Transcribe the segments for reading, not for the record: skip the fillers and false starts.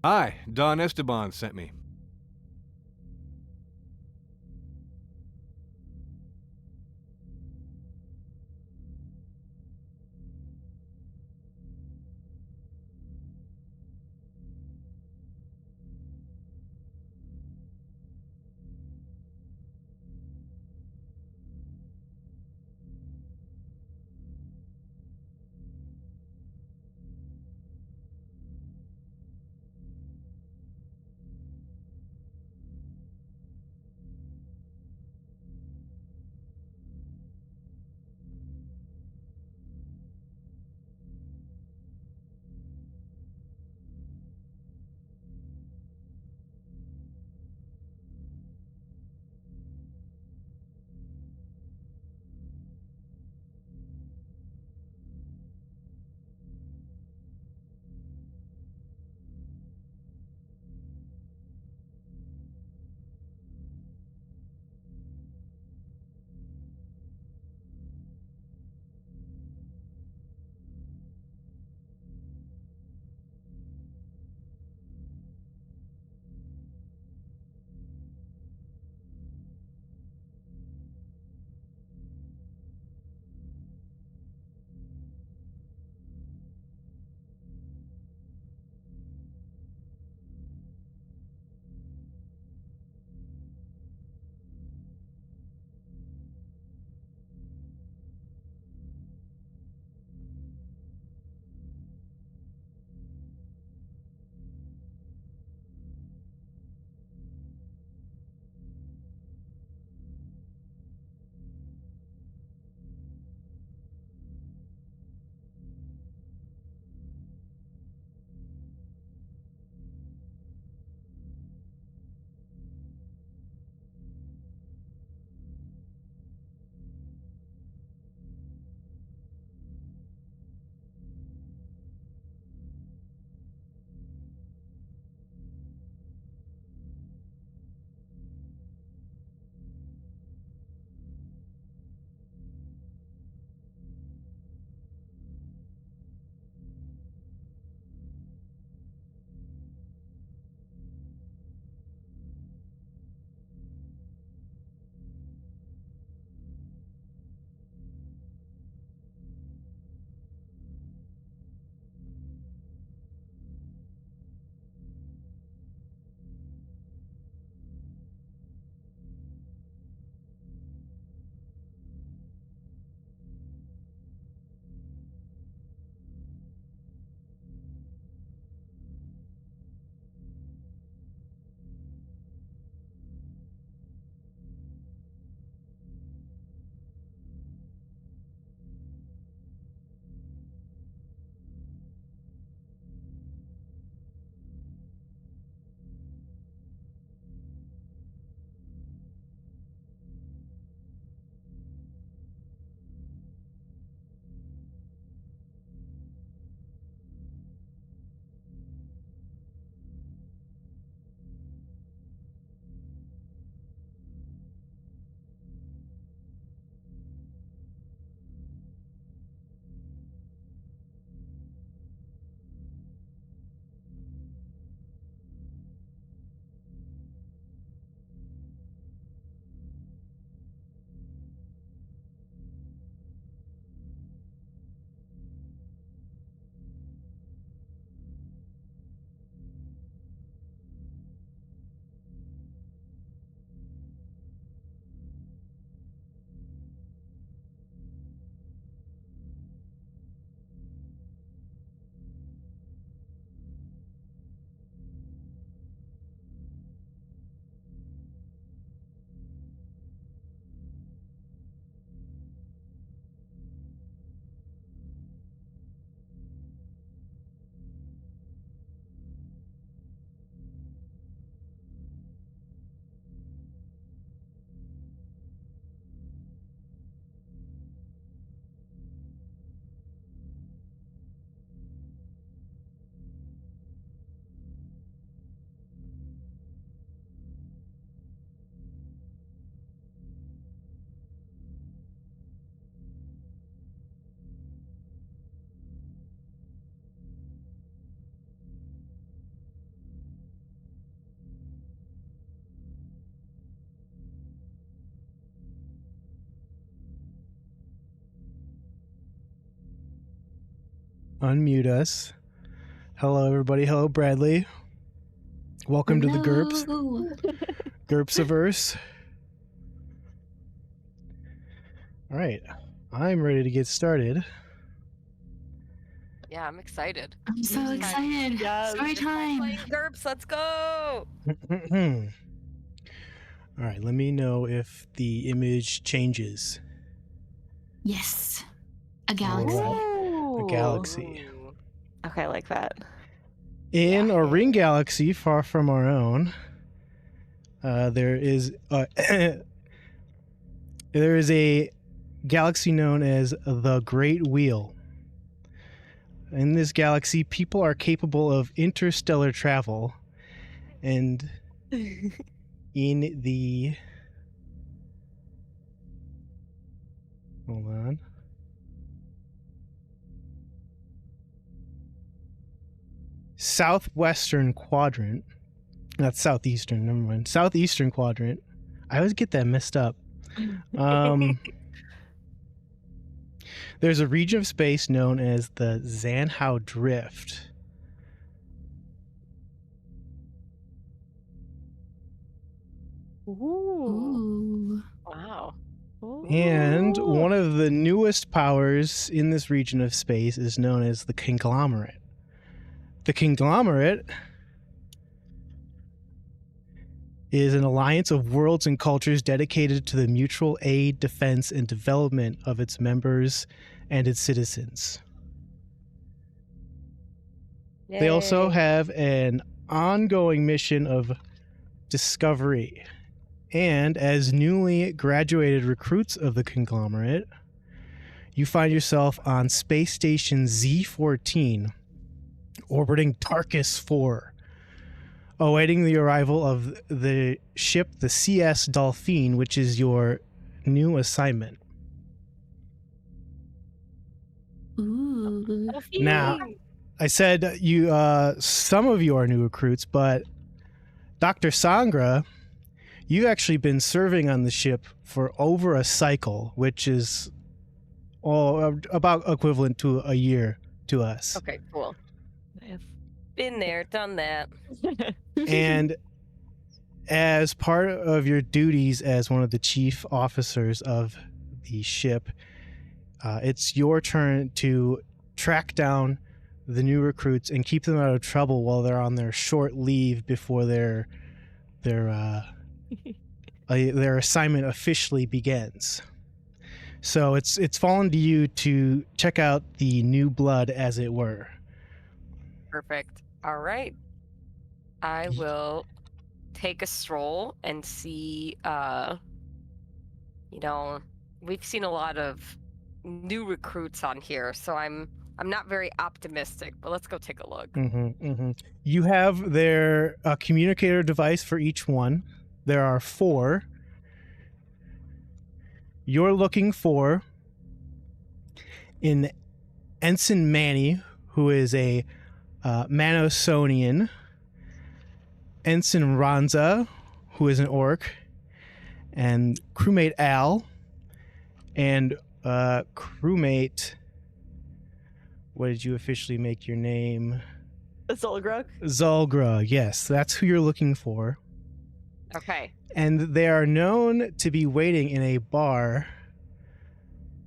Hi, Don Esteban sent me. unmute us. Hello, everybody. Hello, Bradley. Welcome to the GURPS. GURPS-averse. All right. I'm ready to get started. Yeah, I'm excited. I'm so excited. Yes. Story time. Playing GURPS, let's go! All right. Let me know if the image changes. Yes. A galaxy. A galaxy. Ooh. Okay, I like that. In Yeah. a ring galaxy far from our own, there is a galaxy known as the Great Wheel. In this galaxy, people are capable of interstellar travel, and in the hold on. Southwestern quadrant. Not southeastern, never mind. Southeastern quadrant. I always get that messed up. There's a region of space known as the Zanhao Drift. Ooh. Wow. And one of the newest powers in this region of space is known as the Conglomerate. The Conglomerate is an alliance of worlds and cultures dedicated to the mutual aid, defense, and development of its members and its citizens. They also have an ongoing mission of discovery. And as newly graduated recruits of the Conglomerate, you find yourself on Space Station Z14, orbiting Tarkus 4, awaiting the arrival of the ship, the CS Dolphin, which is your new assignment. Ooh. Now, I said you, some of you are new recruits, but Dr. Sangra, you've actually been serving on the ship for over a cycle, which is about equivalent to a year to us. Okay, cool. Been there, done that. And as part of your duties as one of the chief officers of the ship, it's your turn to track down the new recruits and keep them out of trouble while they're on their short leave before their assignment officially begins. So it's fallen to you to check out the new blood, as it were. Perfect. All right. I will take a stroll and see, we've seen a lot of new recruits on here, so I'm not very optimistic, but let's go take a look. You have their communicator device for each one. There are 4. You're looking for an Ensign Manny, who is a Manosonian, Ensign Ranza, who is an orc, and crewmate Al, and crewmate, what did you officially make your name? Zolgrug? Zulgra, yes, that's who you're looking for. Okay. And they are known to be waiting in a bar.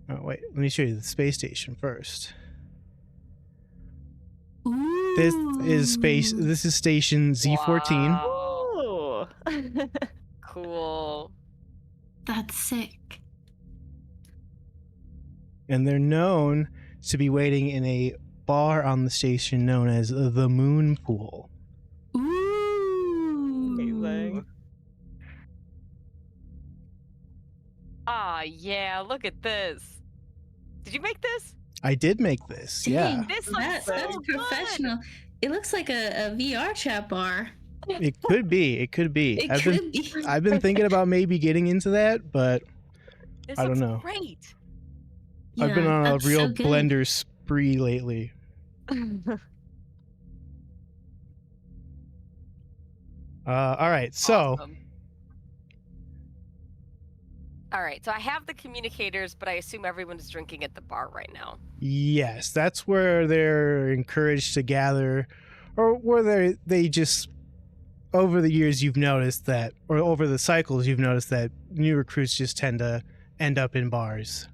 Oh, wait, let me show you the space station first. Ooh. This is station Z14. Wow. Ooh. Cool. That's sick. And they're known to be waiting in a bar on the station known as the Moon Pool. Ooh. Amazing. Ah, yeah, look at this. Did you make this? I did make this, Dang, yeah. This looks that's so good. professional. It looks like a VR chat bar. It could be. It could be. Be. I've been thinking about maybe getting into that, but This I don't looks know. Great. I've been on a that's real so good. blender spree lately. All right, so Awesome. All right, so I have the communicators, but I assume everyone's drinking at the bar right now. Yes, that's where they're encouraged to gather, or where they just, over the years you've noticed that, or over the cycles you've noticed that new recruits just tend to end up in bars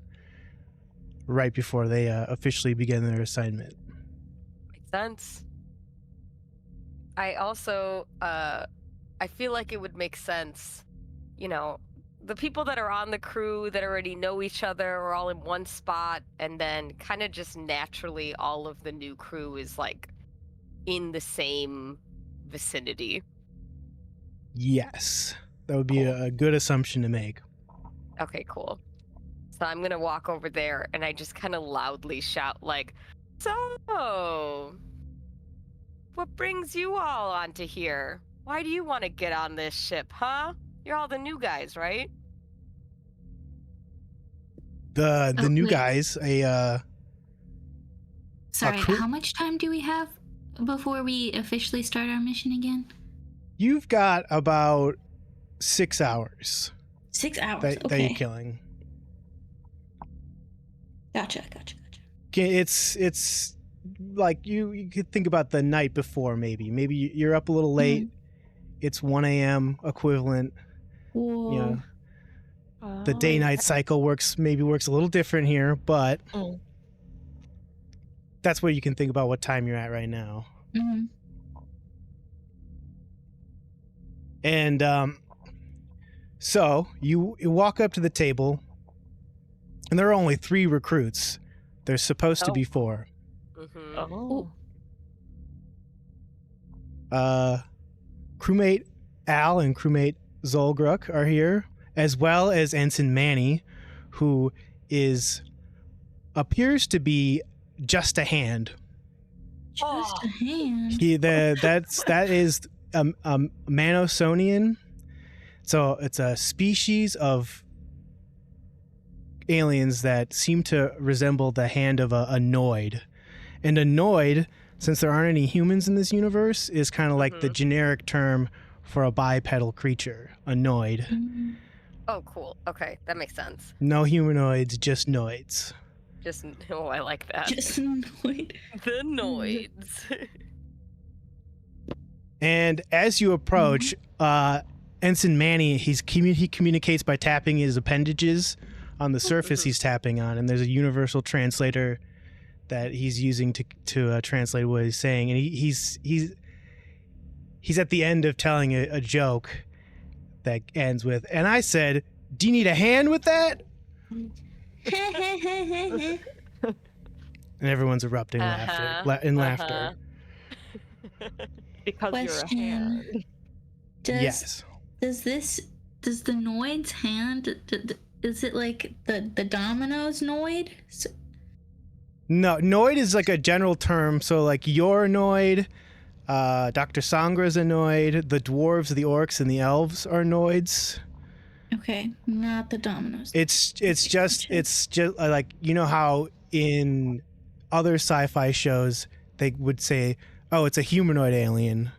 right before they officially begin their assignment. Makes sense. I also, I feel like it would make sense, the people that are on the crew that already know each other are all in one spot, and then kind of just naturally all of the new crew is like in the same vicinity. Yes, that would be a good assumption to make. Okay, cool. So I'm gonna walk over there and I just kind of loudly shout like, "So, what brings you all onto here? Why do you want to get on this ship, huh? You're all the new guys, right?" The new wait. guys, Sorry, crew- how much time do we have before we officially start our mission again? you've got about 6 hours 6 hours. that Okay. you're killing. Gotcha. It's like you could think about the night before. Maybe you're up a little late. It's 1 a.m. equivalent. Whoa. You know, the day-night cycle works a little different here, but Mm. that's where you can think about what time you're at right now. Mhm. And so you walk up to the table, and there are only 3 recruits. There's supposed to be 4. Mm-hmm. Oh. Crewmate Al and crewmate Zolgruk are here, as well as Ensign Manny, who appears to be just a hand. Just a hand. That is Manosonian. So it's a species of aliens that seem to resemble the hand of a Noid. And a Noid, since there aren't any humans in this universe, is kind of like the generic term for a bipedal creature, a Noid. Mhm. Oh, cool. Okay, that makes sense. No humanoids, just Noids. I like that. Just annoyed. The noids. And as you approach, Ensign Manny, he communicates by tapping his appendages on the surface he's tapping on, and there's a universal translator that he's using to translate what he's saying. And he's at the end of telling a joke that ends with, "And I said, do you need a hand with that?" And everyone's erupting laughter. Because you're a Question. hand. Yes. Does the Noid's hand, is it like the Domino's Noid? No, Noid is like a general term. So like your Noid, Dr. Sangra's a Noid, the dwarves, the orcs, and the elves are Noids. Okay, not the Domino's. It's just like, you know how in other sci-fi shows they would say, "Oh, it's a humanoid alien."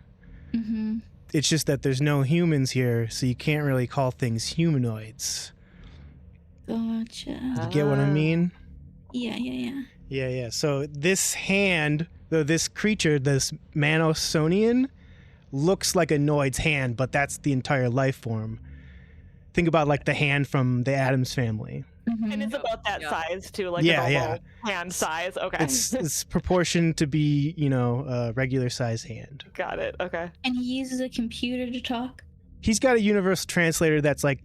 Mm-hmm. It's just that there's no humans here, so you can't really call things humanoids. Gotcha. You get what I mean? Yeah. Yeah. So this hand, this creature, this Manosonian, looks like a Noid's hand, but that's the entire life form. Think about like the hand from the Addams Family. Mm-hmm. And it's about that size too, like Yeah, a yeah. normal hand size. Okay. It's proportioned to be, a regular size hand. Got it. Okay. And he uses a computer to talk? He's got a universal translator that's like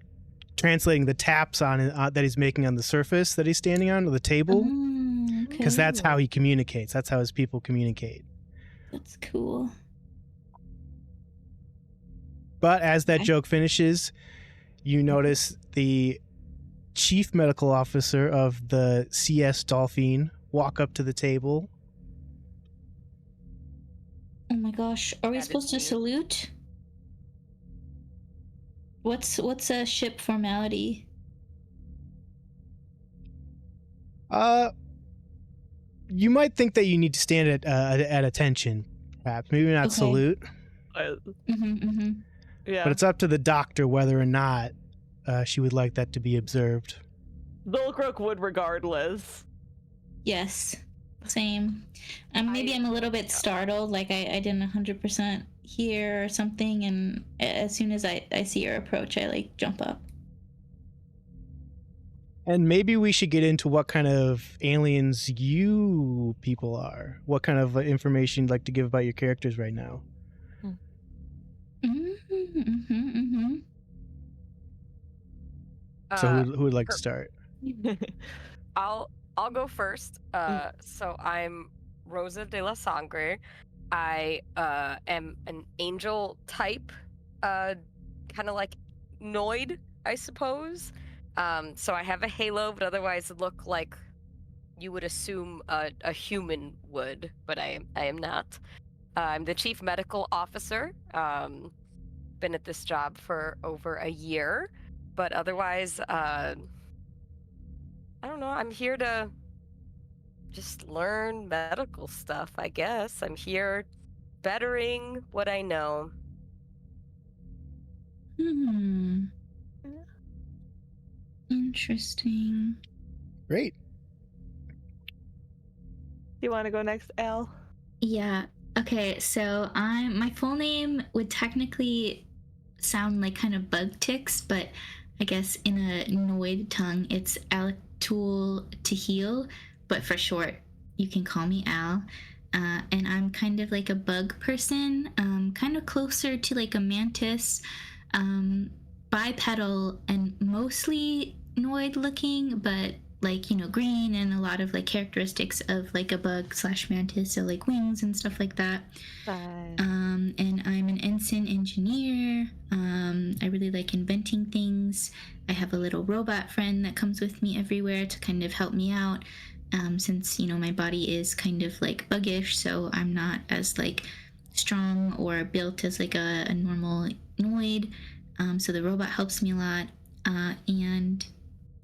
translating the taps on that he's making on the surface that he's standing on, or the table, Okay. because that's how he communicates. That's how his people communicate. That's cool. But as that Okay. joke finishes, you notice the chief medical officer of the CS Dolphin walk up to the table. Oh my gosh. Are we That is supposed to me. salute? What's a ship formality? You might think that you need to stand at attention, perhaps. Maybe not Okay. salute, Uh, Mm-hmm. yeah. but it's up to the doctor whether or not she would like that to be observed. Zulkruk would regardless. Yes, same. Maybe I'm a little bit startled, like I didn't 100% hear or something, and as soon as I see her approach, I like jump up. And maybe we should get into what kind of aliens you people are. What kind of information you'd like to give about your characters right now. So who would like to start? I'll go first. So I'm Rosa de la Sangre. I am an angel type, kind of like Noid, I suppose. So I have a halo, but otherwise look like you would assume a human would, but I am not. I'm the chief medical officer. Been at this job for over a year, but otherwise, I don't know. I'm here to just learn medical stuff, I guess. I'm here bettering what I know. Interesting. Great. Do you want to go next, Al? Yeah. Okay, so my full name would technically sound like kind of bug ticks, but I guess in a Noid tongue, it's Alektul Tahil, but for short, you can call me Al. And I'm kind of like a bug person, kind of closer to like a mantis, bipedal and mostly Noid looking, but like, you know, green and a lot of like characteristics of like a bug / mantis, so like wings and stuff like that. And I'm an ensign engineer. I really like inventing things. I have a little robot friend that comes with me everywhere to kind of help me out, since, you know, my body is kind of like buggish, so I'm not as like strong or built as like a normal Noid. So the robot helps me a lot. And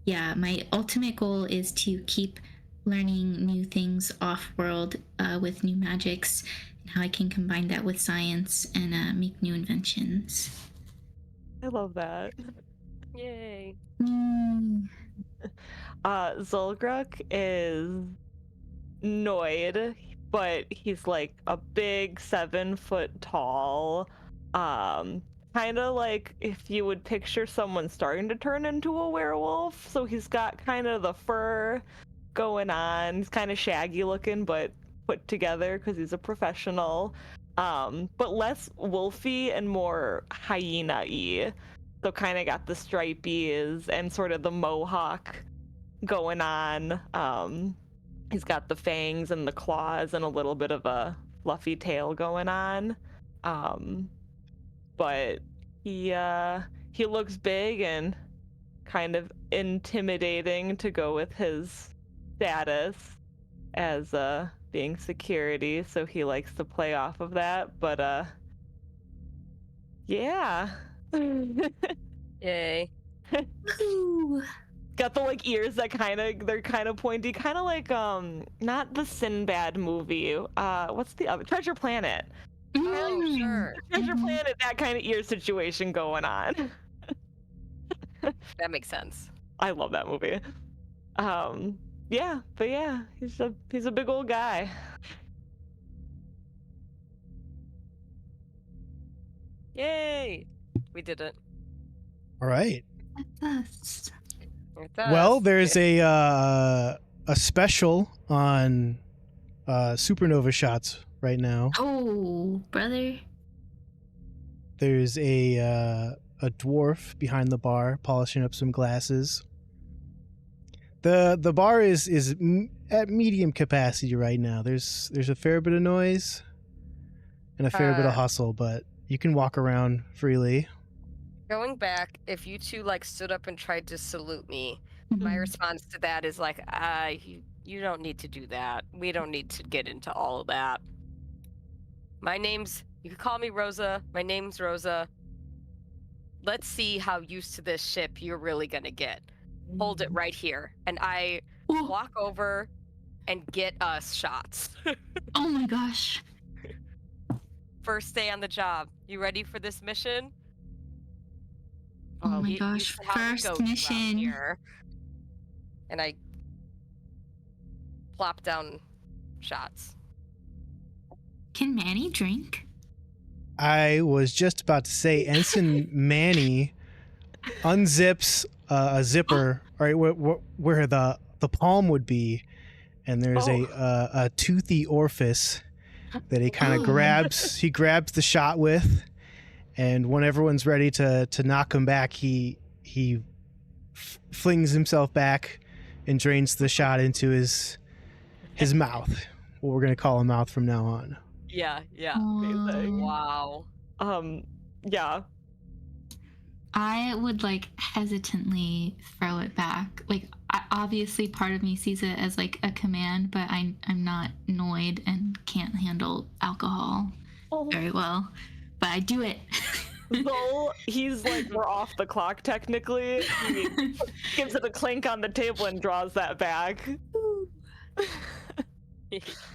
yeah, my ultimate goal is to keep learning new things off-world with new magics, and how I can combine that with science and make new inventions. I love that. Yay. Zulgruk is Noid, but he's like a big 7 foot tall, kind of like if you would picture someone starting to turn into a werewolf. So he's got kind of the fur going on. He's kind of shaggy looking, but put together because he's a professional. But less wolfy and more hyena-y. So kind of got the stripies and sort of the mohawk going on. He's got the fangs and the claws and a little bit of a fluffy tail going on. But he looks big and kind of intimidating to go with his status as being security, so he likes to play off of that. But yeah. Yay. Ooh. Got the like ears that they're kind of pointy, kind of like not the Sinbad movie. What's the other Treasure Planet? Oh, sure. Treasure Planet, that kind of ear situation going on. That makes sense. I love that movie. Yeah, but yeah, he's a big old guy. Yay! We did it. All right. That's Well, there's a special on supernova shots right now. Oh, brother. There's a dwarf behind the bar polishing up some glasses. The bar is at medium capacity right now. There's a fair bit of noise and a fair bit of hustle, but you can walk around freely. Going back, if you two like stood up and tried to salute me, my response to that is like, you don't need to do that. We don't need to get into all of that. You can call me Rosa. My name's Rosa. Let's see how used to this ship you're really gonna get. Hold it right here. And I walk over and get us shots. Oh my gosh. First day on the job. You ready for this mission? Oh my You gosh, see how it first goes around mission. here. And I plop down shots. Can Manny drink? I was just about to say, Ensign Manny unzips a zipper right where the palm would be, and there's a toothy orifice that he kind of grabs. He grabs the shot with, and when everyone's ready to knock him back, he flings himself back and drains the shot into his mouth. What we're gonna call a mouth from now on. Yeah. Amazing. Wow. Yeah. I would like hesitantly throw it back. Like, obviously, part of me sees it as like a command, but I'm not Noid and can't handle alcohol very well. But I do it. So he's like, we're off the clock technically. He gives it a clink on the table and draws that back.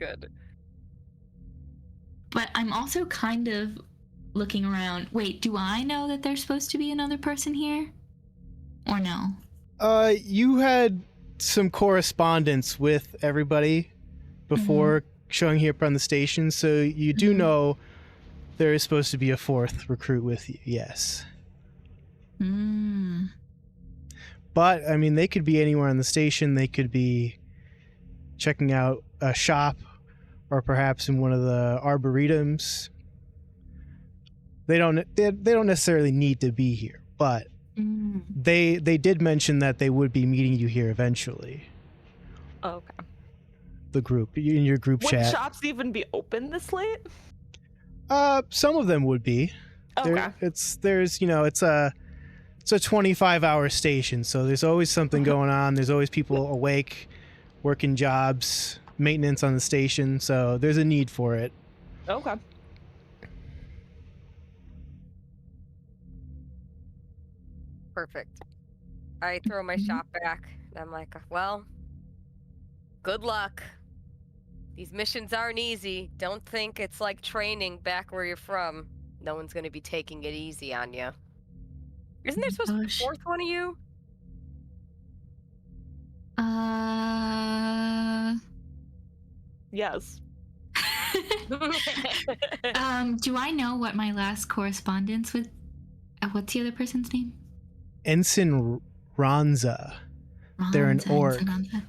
Good. But I'm also kind of looking around. Wait, do I know that there's supposed to be another person here? Or no? You had some correspondence with everybody before showing up on the station, so you do know there is supposed to be a fourth recruit with you, yes. But, I mean, they could be anywhere on the station. They could be checking out a shop, or perhaps in one of the arboretums. They don't necessarily need to be here, but they did mention that they would be meeting you here eventually. Okay. The group in your group chat. Would shops even be open this late? Some of them would be. Okay. It's a 25-hour station, so there's always something going on. There's always people awake, working jobs, maintenance on the station, so there's a need for it. Okay. Perfect. I throw my shot back, and I'm like, well, good luck. These missions aren't easy. Don't think it's like training back where you're from. No one's going to be taking it easy on you. Isn't there supposed to be a fourth one of you? Yes. Do I know what my last correspondence with... what's the other person's name? Ensign Ronza. They're an orc. Ronza.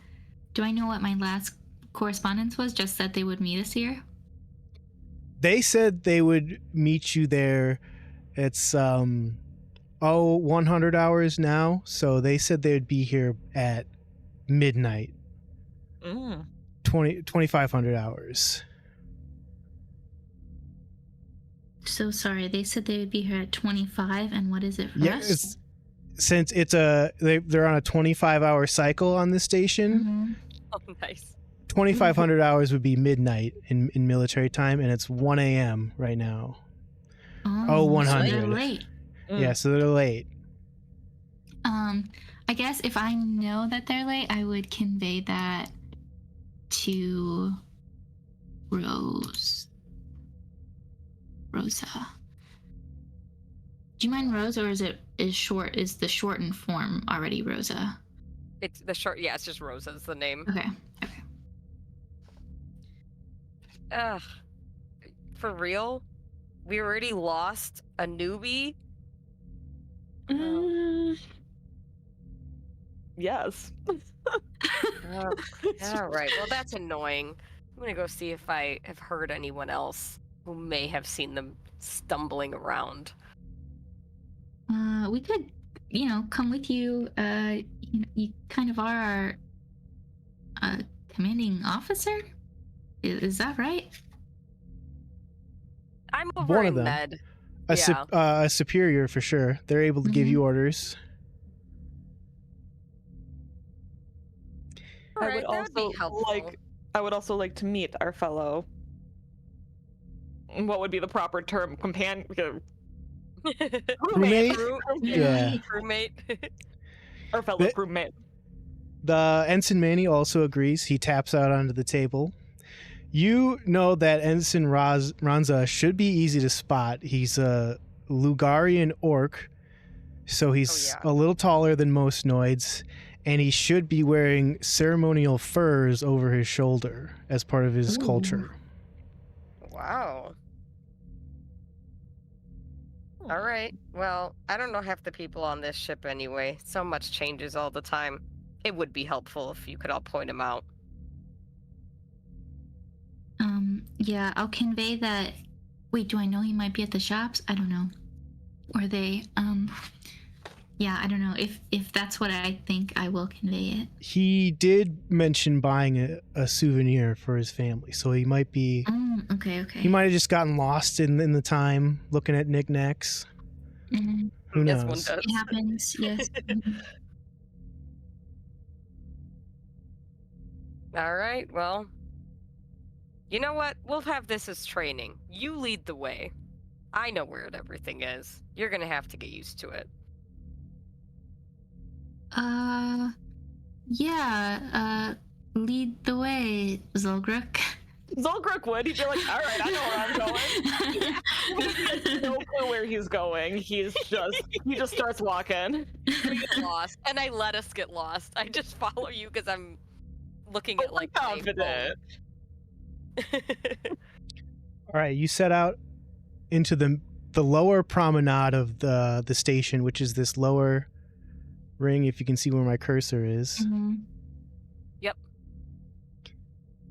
Do I know what my last correspondence was? Just that they would meet us here? They said they would meet you there. It's 100 hours now, so they said they would be here at midnight. 2,500 hours. So sorry, they said they would be here at 25, and what is it for us? Since they're on a 25-hour cycle on this station. Oh, nice. 2,500 hours would be midnight in military time, and it's 1 a.m. right now. 100. So they're late. Yeah, so they're late. I guess if I know that they're late, I would convey that to Rosa. Do you mind Rose, or is the shortened form already Rosa? It's the short. Yeah, it's just Rosa's the name. Okay. Ugh. For real? We already lost a newbie? Yes. All right. Well, that's annoying. I'm going to go see if I have heard anyone else who may have seen them stumbling around. We could, come with you. You kind of are our commanding officer? Is that right? I'm over One in of them. med. A superior for sure. They're able to give you orders. All right, that would be helpful. I would also like to meet our fellow. What would be the proper term? Companion. Roommate? Yeah. Roommate. Our fellow crewmate. The Ensign Manny also agrees. He taps out onto the table. You know that Ensign Ranza should be easy to spot. He's a Lugarian orc So he's yeah. a little taller than most Noids, and he should be wearing ceremonial furs over his shoulder as part of his Ooh. culture. Wow. All right. Well, I don't know half the people on this ship anyway. So much changes all the time. It would be helpful if you could all point them out. Yeah, I'll convey that. Wait, do I know he might be at the shops? I don't know. Or they, yeah, I don't know. If that's what I think, I will convey it. He did mention buying a souvenir for his family, so he might be. Okay. He might have just gotten lost in the time looking at knickknacks. Mm-hmm. Who Yes, knows? one does. It happens, yes. All right. Well, you know what? We'll have this as training. You lead the way. I know where everything is. You're gonna have to get used to it. Yeah, lead the way, Zolgruk. Zolgruk would. He'd be like, all right, I know where I'm going. He has no clue where he's going. He just starts walking. We get lost, and I let us get lost. I just follow you because I'm looking at like my confident. All right, you set out into the lower promenade of the station, which is this lower ring, if you can see where my cursor is. Mm-hmm. Yep.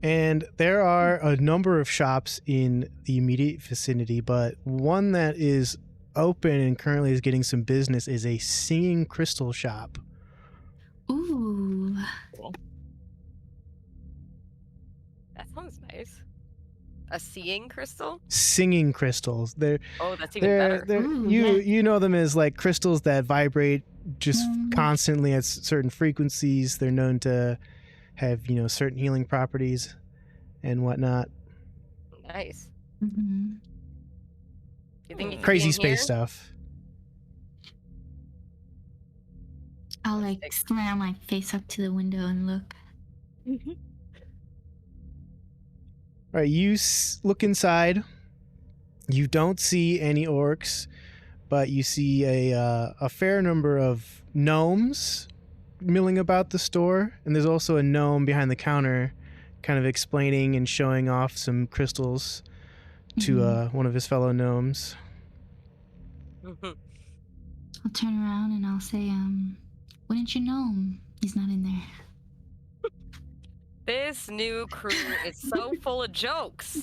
And there are a number of shops in the immediate vicinity, but one that is open and currently is getting some business is a singing crystal shop. Ooh. That sounds nice. A seeing crystal? Singing crystals. Oh, that's even better. Ooh, yeah. You know them as like crystals that vibrate just Mm. constantly at certain frequencies. They're known to have, certain healing properties and whatnot. Nice. Mm-hmm. You think you could Crazy be in space here? stuff. I'll like slam my face up to the window and look. All right, you look inside. You don't see any orcs, but you see a fair number of gnomes milling about the store, and there's also a gnome behind the counter kind of explaining and showing off some crystals to one of his fellow gnomes. I'll turn around and I'll say, wouldn't you know he's not in there? This new crew is so full of jokes.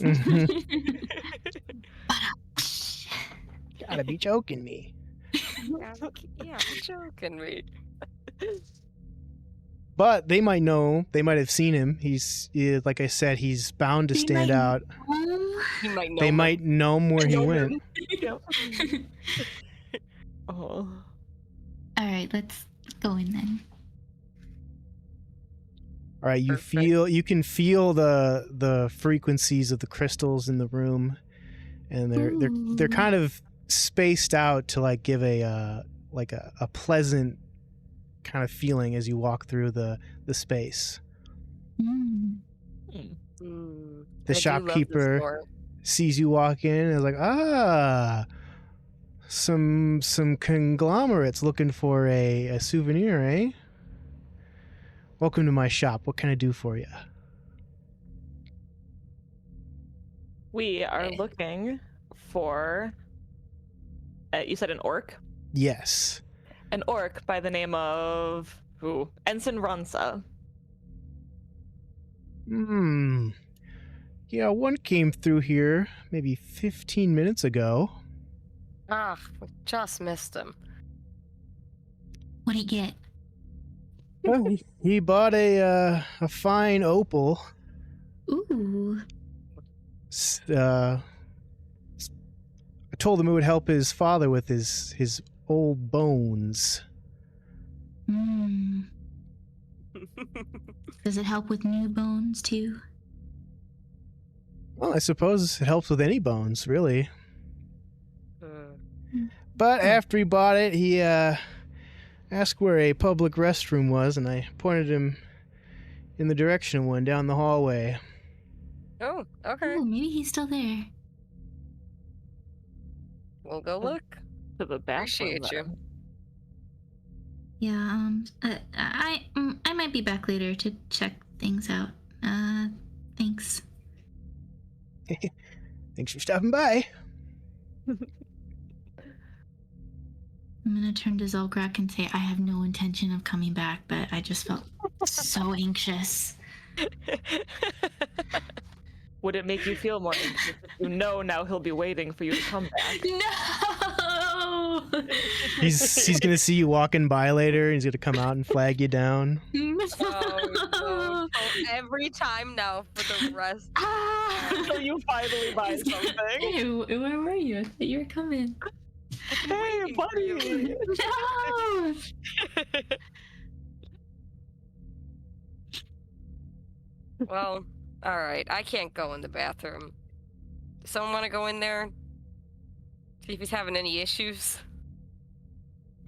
Gotta be joking me. Yeah, you're joking me. But they might know, they might have seen him. Like I said, he's bound to They stand might out. He might know. They me. might know where he went. Oh. All right, let's go in then. All right, Perfect. you can feel the frequencies of the crystals in the room, and they're kind of spaced out to like give a pleasant kind of feeling as you walk through the space. Mm. The I do love this shopkeeper store. sees you walk in and is like, some conglomerates looking for a souvenir, eh? Welcome to my shop. What can I do for you? We are looking for. You said an orc? Yes. An orc by the name of. Who? Ensign Ronsa. Yeah, one came through here maybe 15 minutes ago. Ah, we just missed him. What'd he get? Well, he bought a fine opal. Ooh. I told him it would help his father with his old bones. Mm. Does it help with new bones too? Well, I suppose it helps with any bones, really. Hmm. But after he bought it, he asked where a public restroom was, and I pointed him in the direction of one down the hallway. Oh, okay. Oh, maybe he's still there. We'll go look. To the bathroom. Appreciate you. then. Yeah, I might be back later to check things out. Thanks. Thanks for stopping by. I'm gonna turn to Zolgrak and say I have no intention of coming back, but I just felt so anxious. Would it make you feel more anxious if you know now he'll be waiting for you to come back? No! He's gonna see you walking by later. He's gonna come out and flag you down. Oh, no. So every time now for the rest. Until you finally buy something. Hey, where were you? I thought you were coming. Hey, buddy! No! Well, all right. I can't go in the bathroom. Someone want to go in there? See if he's having any issues.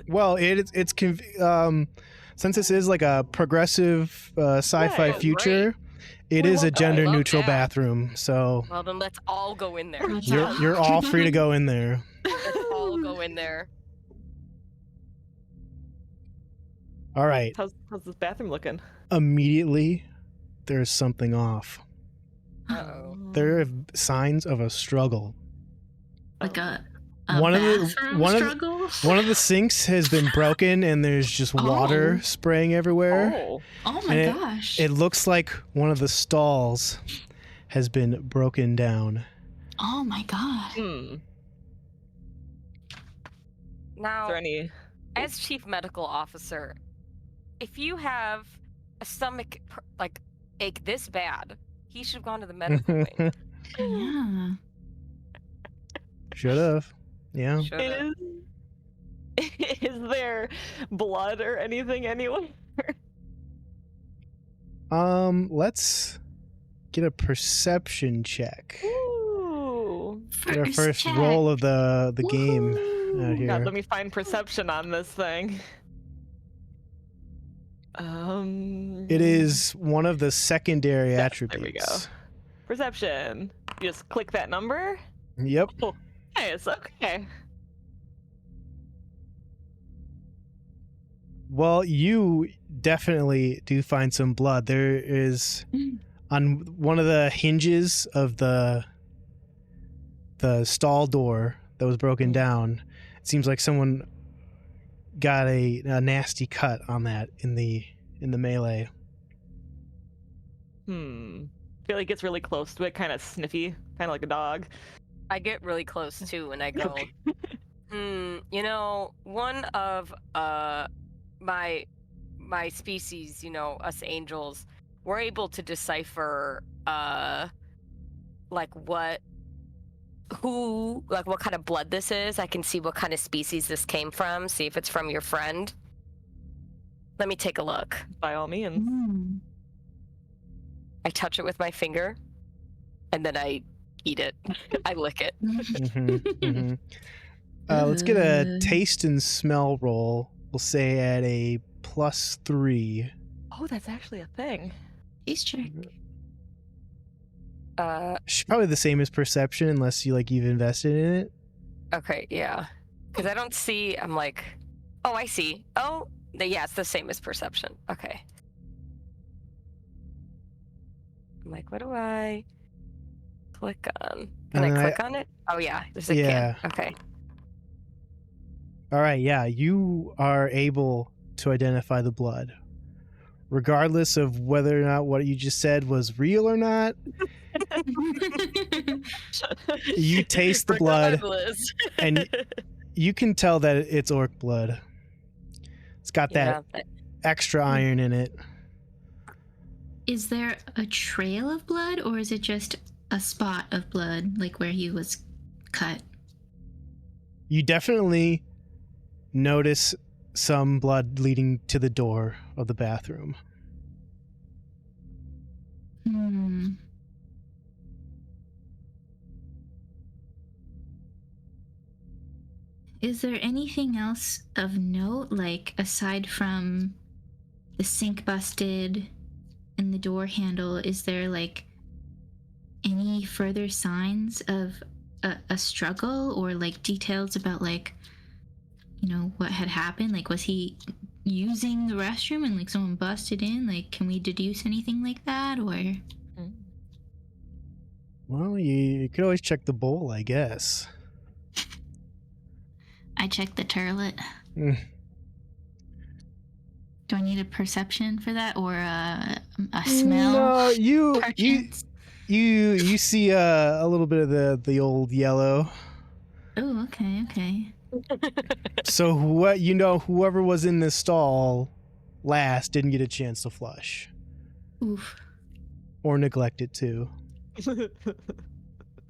Well, since this is like a progressive sci-fi Yeah, future, it We is a love that. gender-neutral Love that. bathroom. So Well, then let's all go in there. you're all free to go in there. Let's all go in there. All right. How's this bathroom looking? Immediately, there's something off. Uh-oh. There are signs of a struggle. Like a One of the- bathroom one of the- struggle? One of the sinks has been broken, and there's just water Oh. spraying everywhere. Oh. Oh my and gosh. It looks like one of the stalls has been broken down. Oh my god. Hmm. Now, Is there any... as chief medical officer, if you have a stomach ache this bad, he should have gone to the medical wing. Yeah. Should have. Yeah. Should've. Is there blood or anything anywhere? Let's get a perception check. Ooh. Get our first roll of the game out here. God, let me find perception on this thing. It is one of the secondary Yeah, attributes. there we go. Perception. You just click that number? Yep. Oh, hey, it's okay. Well, you definitely do find some blood. There is on one of the hinges of the stall door that was broken down. It seems like someone got a nasty cut on that in the melee. I feel like it's really close to it, kind of sniffy, kind of like a dog. I get really close too, and I go, you know, one of my species, you know, us angels, we're able to decipher like what kind of blood this is. I can see what kind of species this came from, see if it's from your friend. Let me take a look. By all means. I touch it with my finger, and then I eat it. I lick it. Let's get a taste and smell roll. We'll say at a +3. Oh, that's actually a thing. Taste check. Probably the same as perception, unless you've invested in it. Okay, yeah. Because I don't see, I'm like, oh, I see. Oh, yeah, it's the same as perception. Okay. I'm like, what do I click on? Can I click on it? Oh, yeah, there's a Yeah. can. Okay. All right, yeah, you are able to identify the blood. Regardless of whether or not what you just said was real or not, you taste the blood Regardless. and you can tell that it's orc blood. It's got that Yeah, extra iron in it. Is there a trail of blood, or is it just a spot of blood, like where he was cut? You definitely notice some blood leading to the door of the bathroom. Is there anything else of note, like aside from the sink busted and the door handle, is there like any further signs of a struggle, or like details about, like, you know, what had happened? Like, was he using the restroom and like someone busted in, like can we deduce anything like that, or? Well, you could always check the bowl, I guess. I checked the toilet. Mm. Do I need a perception for that, or a smell? No, you perchance? you see a little bit of the old yellow. Oh, okay. So what whoever was in this stall last didn't get a chance to flush Oof. or neglected to.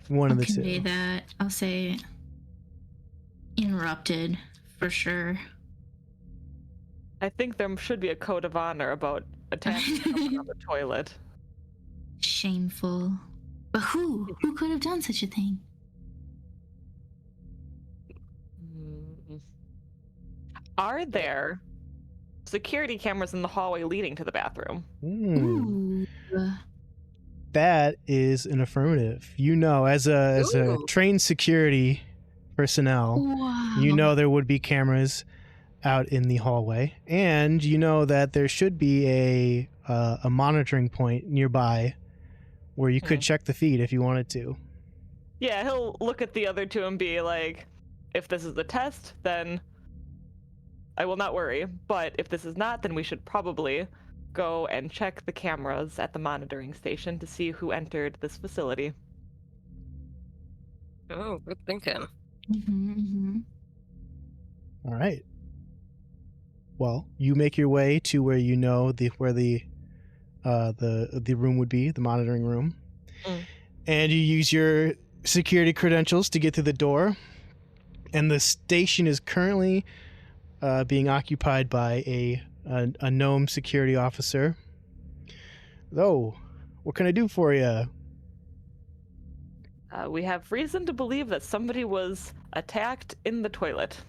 One I'll of the convey two. that. I'll say interrupted for sure. I think there should be a code of honor about attacking someone on the toilet. Shameful. But who? Who could have done such a thing? Are there security cameras in the hallway leading to the bathroom? Hmm. Ooh. That is an affirmative. As a Ooh. trained security personnel, Wow. there would be cameras out in the hallway, and that there should be a monitoring point nearby where you could check the feed if you wanted to. Yeah, he'll look at the other two and be like, if this is a test, then I will not worry. But if this is not, then we should probably go and check the cameras at the monitoring station to see who entered this facility. Oh, good thinking. Mm-hmm. All right. Well, you make your way to where where the room would be, the monitoring room, and you use your security credentials to get through the door. And the station is currently being occupied by a gnome security officer. Oh, what can I do for you? We have reason to believe that somebody was attacked in the toilet.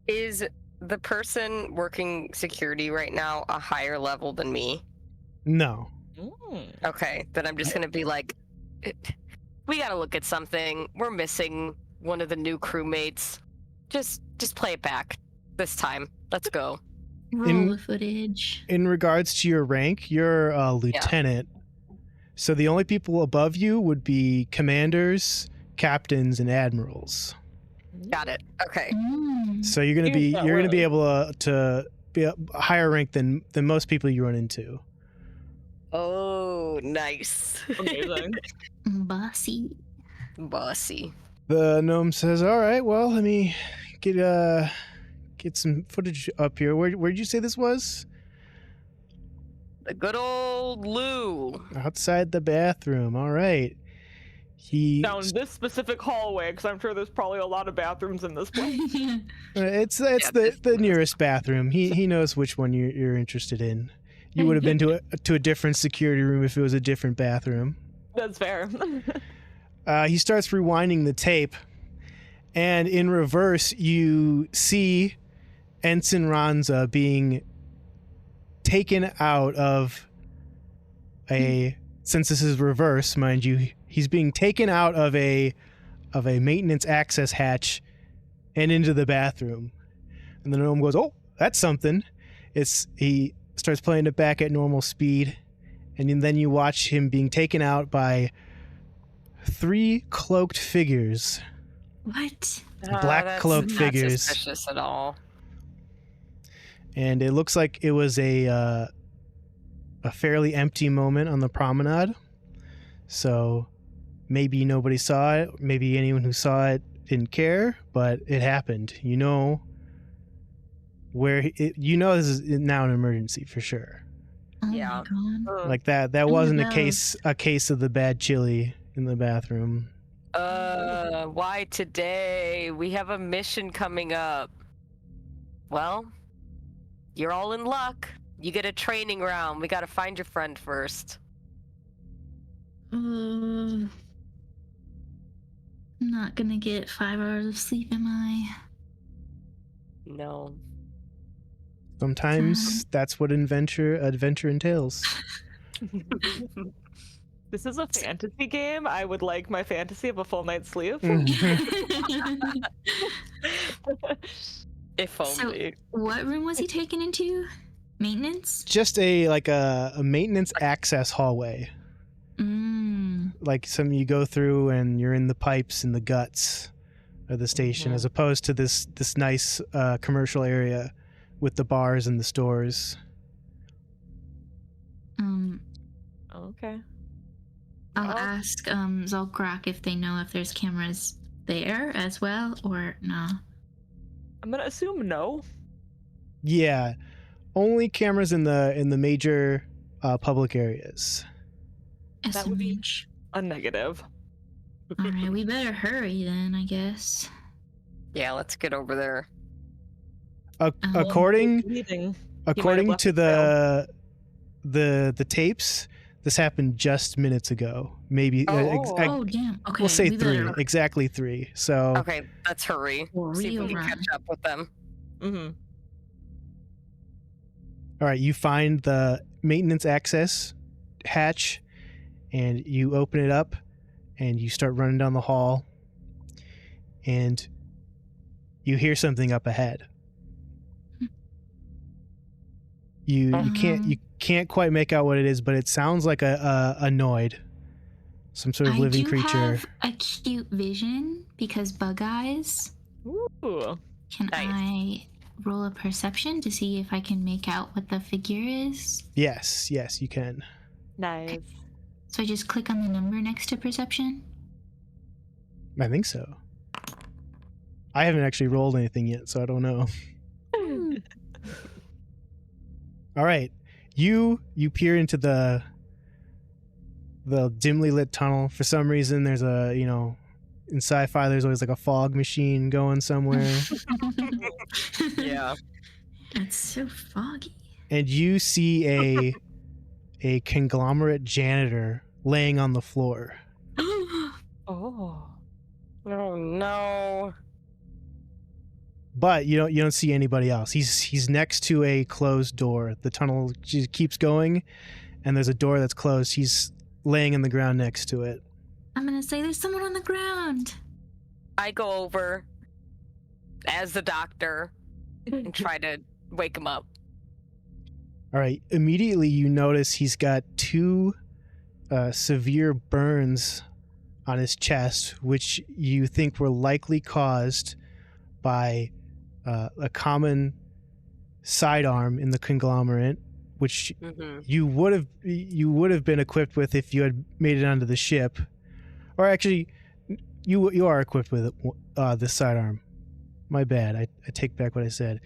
Is the person working security right now a higher level than me? No. Okay, then I'm just gonna be like, we gotta look at something. We're missing one of the new crewmates. Just play it back this time. Let's go. Roll the footage. In regards to your rank, you're a lieutenant. So the only people above you would be commanders, captains, and admirals. Got it. Okay. So you're gonna be able to be a higher rank than most people you run into. Oh, nice. Amazing. Bossy. Bossy. The gnome says, "All right, well, let me get some footage up here. Where'd you say this was?" The good old Lou. Outside the bathroom. All right. Down this specific hallway, because I'm sure there's probably a lot of bathrooms in this place. It's the nearest bathroom. He knows which one you're interested in. You would have been to a different security room if it was a different bathroom. That's fair. He starts rewinding the tape, and in reverse, you see Ensign Ranza being taken out of since this is reverse, mind you, he's being taken out of a maintenance access hatch and into the bathroom. And the gnome goes, "Oh, that's something." He starts playing it back at normal speed, and then you watch him being taken out by 3 cloaked figures. What? Black That's cloaked not figures. suspicious at all. And it looks like it was a fairly empty moment on the promenade. So maybe nobody saw it. Maybe anyone who saw it didn't care, but it happened. This is now an emergency for sure. Oh Yeah. my god. Like that Oh, wasn't no. a case of the bad chili in the bathroom. Why today? We have a mission coming up. Well, you're all in luck. You get a training round. We gotta find your friend first. I'm not gonna get 5 hours of sleep, am I? No. Sometimes that's what adventure entails. This is a fantasy game. I would like my fantasy of a full night's sleep. If So, only. what room was he taken into? Maintenance? Just a maintenance access hallway. Like some you go through and you're in the pipes and the guts of the station, as opposed to this nice commercial area with the bars and the stores. Okay. I'll ask Zolgrok if they know if there's cameras there as well, or no. I'm gonna assume no. Yeah, only cameras in the major public areas. That would be SMH. a negative. All right, we better hurry then, I guess. Yeah, let's get over there. According Leaving. to the tapes, this happened just minutes ago. Maybe Oh, damn. Okay, we'll say we 3, better exactly 3. So Okay, let's hurry. See if we can run. catch up with them. all right, you find the maintenance access hatch, and you open it up, and you start running down the hall, and you hear something up ahead. You can't quite make out what it is, but it sounds like a Noid, some sort of living creature. I do have acute vision because bug eyes. Ooh. Can Nice. I roll a perception to see if I can make out what the figure is? Yes, you can. Nice. So I just click on the number next to perception? I think so. I haven't actually rolled anything yet, so I don't know. All right, you peer into the dimly lit tunnel. For some reason, there's in sci-fi, there's always like a fog machine going somewhere. Yeah. It's so foggy. And you see a conglomerate janitor laying on the floor. Oh. Oh no. But you don't see anybody else. He's next to a closed door. The tunnel just keeps going, and there's a door that's closed. He's laying in the ground next to it. I'm gonna say there's someone on the ground. I go over as the doctor and try to wake him up. All right. Immediately, you notice he's got 2 severe burns on his chest, which you think were likely caused by a common sidearm in the conglomerate, which you would have been equipped with if you had made it onto the ship. Or actually, you are equipped with this sidearm. My bad. I take back what I said.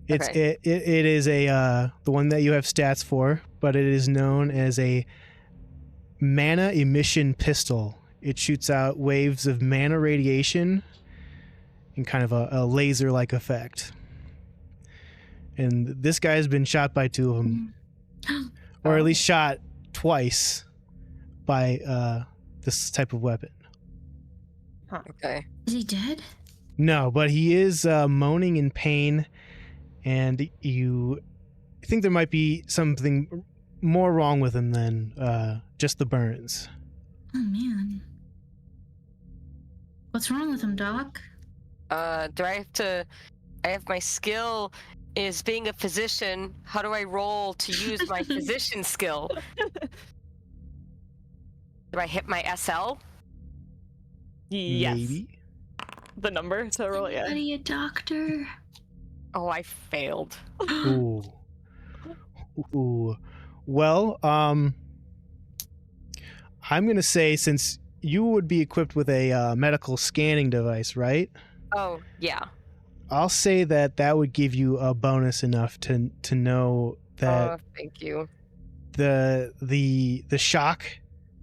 It's Okay. it is the one that you have stats for, but it is known as a mana emission pistol. It shoots out waves of mana radiation in kind of a laser-like effect. And this guy has been shot by 2 of them, or at least shot twice by this type of weapon. Okay. Is he dead? No, but he is moaning in pain, and you think there might be something more wrong with him than just the burns. Oh man. What's wrong with him, Doc? Do I have my skill is being a physician. How do I roll to use my physician skill? Do I hit my SL? Yes. Maybe. The number to roll, yeah. Anybody a doctor? Oh, I failed. Ooh. Ooh. Well, I'm gonna say, since you would be equipped with a medical scanning device, right? Oh, yeah. I'll say that would give you a bonus enough to know that Oh, thank you. the shock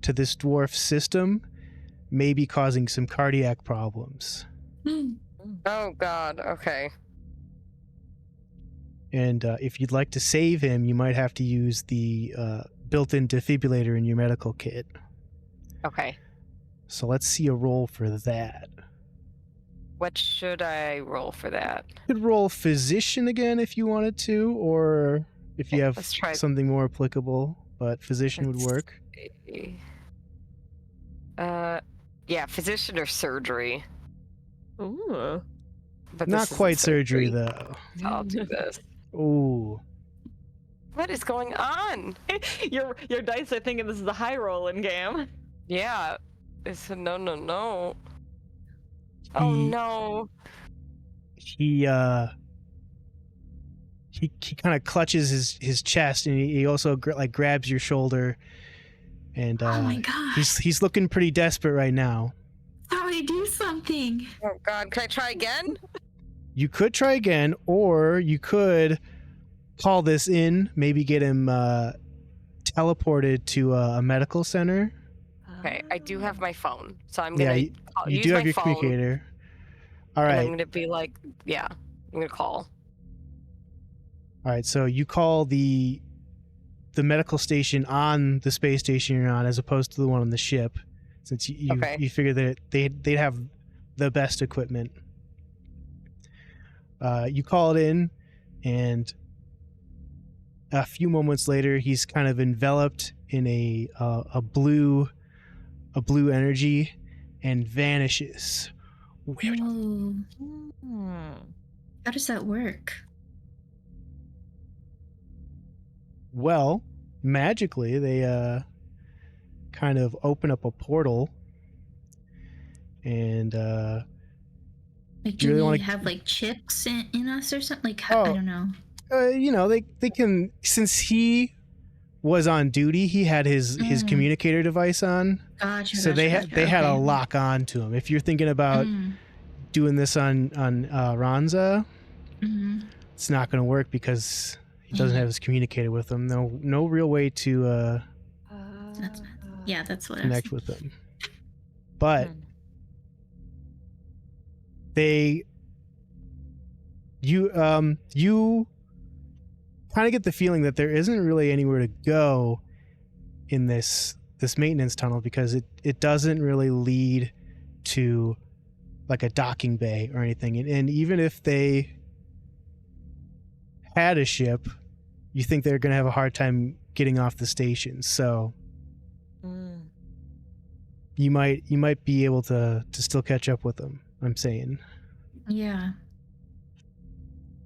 to this dwarf system may be causing some cardiac problems. Oh God. Okay. And if you'd like to save him, you might have to use the built-in defibrillator in your medical kit. Okay. So let's see a roll for that. What should I roll for that? You could roll physician again if you wanted to, or if you have Let's try- something more applicable, but physician would Let's work. see. Yeah, physician or surgery. Ooh. But Not this isn't quite surgery though. so I'll do this. Ooh. What is going on? Your dice are thinking this is a high rolling game. Yeah. It's a no. Oh no. He kind of clutches his chest, and he also grabs your shoulder, and Oh my gosh. he's looking pretty desperate right now. Somebody do something. Oh god, can I try again? You could try again, or you could call this in, maybe get him teleported to a medical center. Okay, I do have my phone, so I'm Yeah, gonna you use do my have your phone, communicator. All and right. I'm gonna be like, yeah, I'm gonna call. All right, so you call the medical station on the space station you're on, as opposed to the one on the ship, since you figure that they'd have the best equipment. You call it in, and a few moments later, he's kind of enveloped in a blue energy and vanishes. Whoa. How does that work? Well, magically, they kind of open up a portal, and Like, do do you really we wanna- have like chips in us or something? Like, I don't know. they can, since he was on duty, he had his communicator device on, Gotcha. so they had a okay. lock on to him. If you're thinking about doing this on Ranza, it's not going to work because he doesn't have his communicator with him. No real way to That's what connect with them. But you kind of get the feeling that there isn't really anywhere to go in this maintenance tunnel, because it doesn't really lead to like a docking bay or anything. And even if they had a ship, you think they're going to have a hard time getting off the station. So you might be able to still catch up with them, I'm saying. Yeah.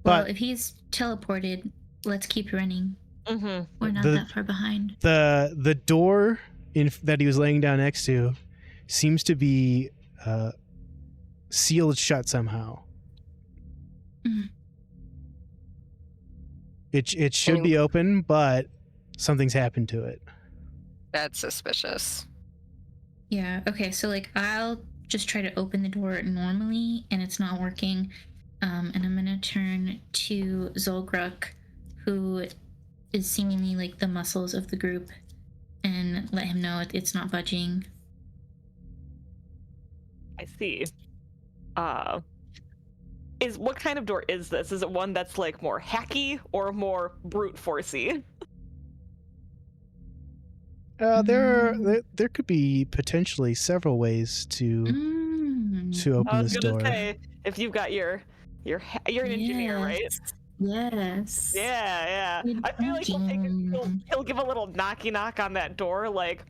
But Well, if he's teleported, let's keep running. Mm-hmm. We're not that far behind. The door that he was laying down next to seems to be sealed shut somehow. It should be open, but something's happened to it. That's suspicious. Yeah, okay, so like I'll just try to open the door normally and it's not working. And I'm gonna turn to Zolgruk, who is seemingly like the muscles of the group, and let him know it's not budging. I see. What kind of door is this? Is it one that's like more hacky or more brute forcey? There could be potentially several ways to open I was this gonna door. say, if you've got you're an engineer, right? Yes. Yeah. I feel like he'll give a little knocky knock on that door, like,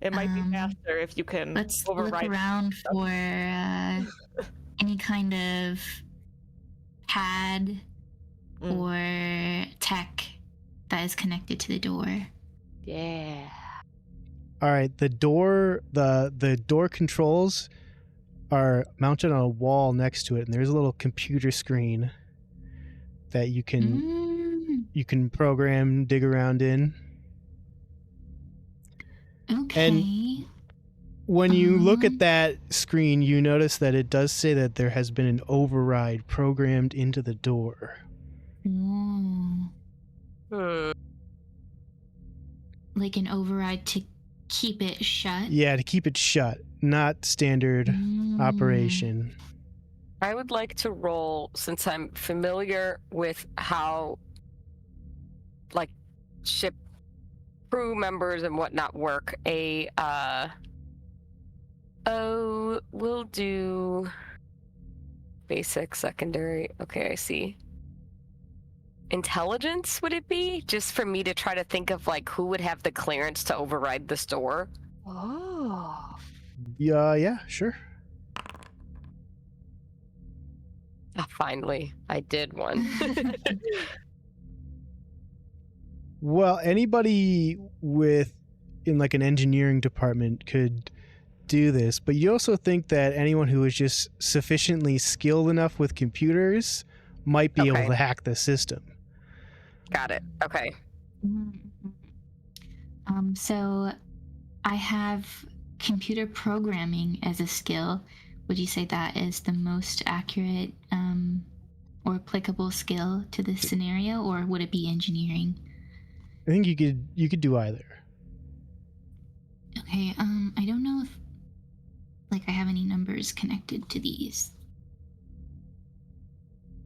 it might be faster if you can Let's override. look around for any kind of pad or tech that is connected to the door. Yeah. All right, the door controls are mounted on a wall next to it, and there's a little computer screen that you can program, dig around in. Okay. And when you look at that screen, you notice that it does say that there has been an override programmed into the door. Like an override to keep it shut? Yeah, to keep it shut, not standard operation. I would like to roll, since I'm familiar with how like ship crew members and whatnot work, we'll do basic, secondary. Okay, I see. Intelligence, would it be? Just for me to try to think of like who would have the clearance to override this door. Oh. Yeah, sure. Finally, I did one. Well, anybody in like an engineering department could do this, but you also think that anyone who is just sufficiently skilled enough with computers might be able Okay. to hack the system. Got it. Okay. So I have computer programming as a skill. Would you say that is the most accurate or applicable skill to this scenario, or would it be engineering? I think you could do either. Okay, I don't know if I have any numbers connected to these.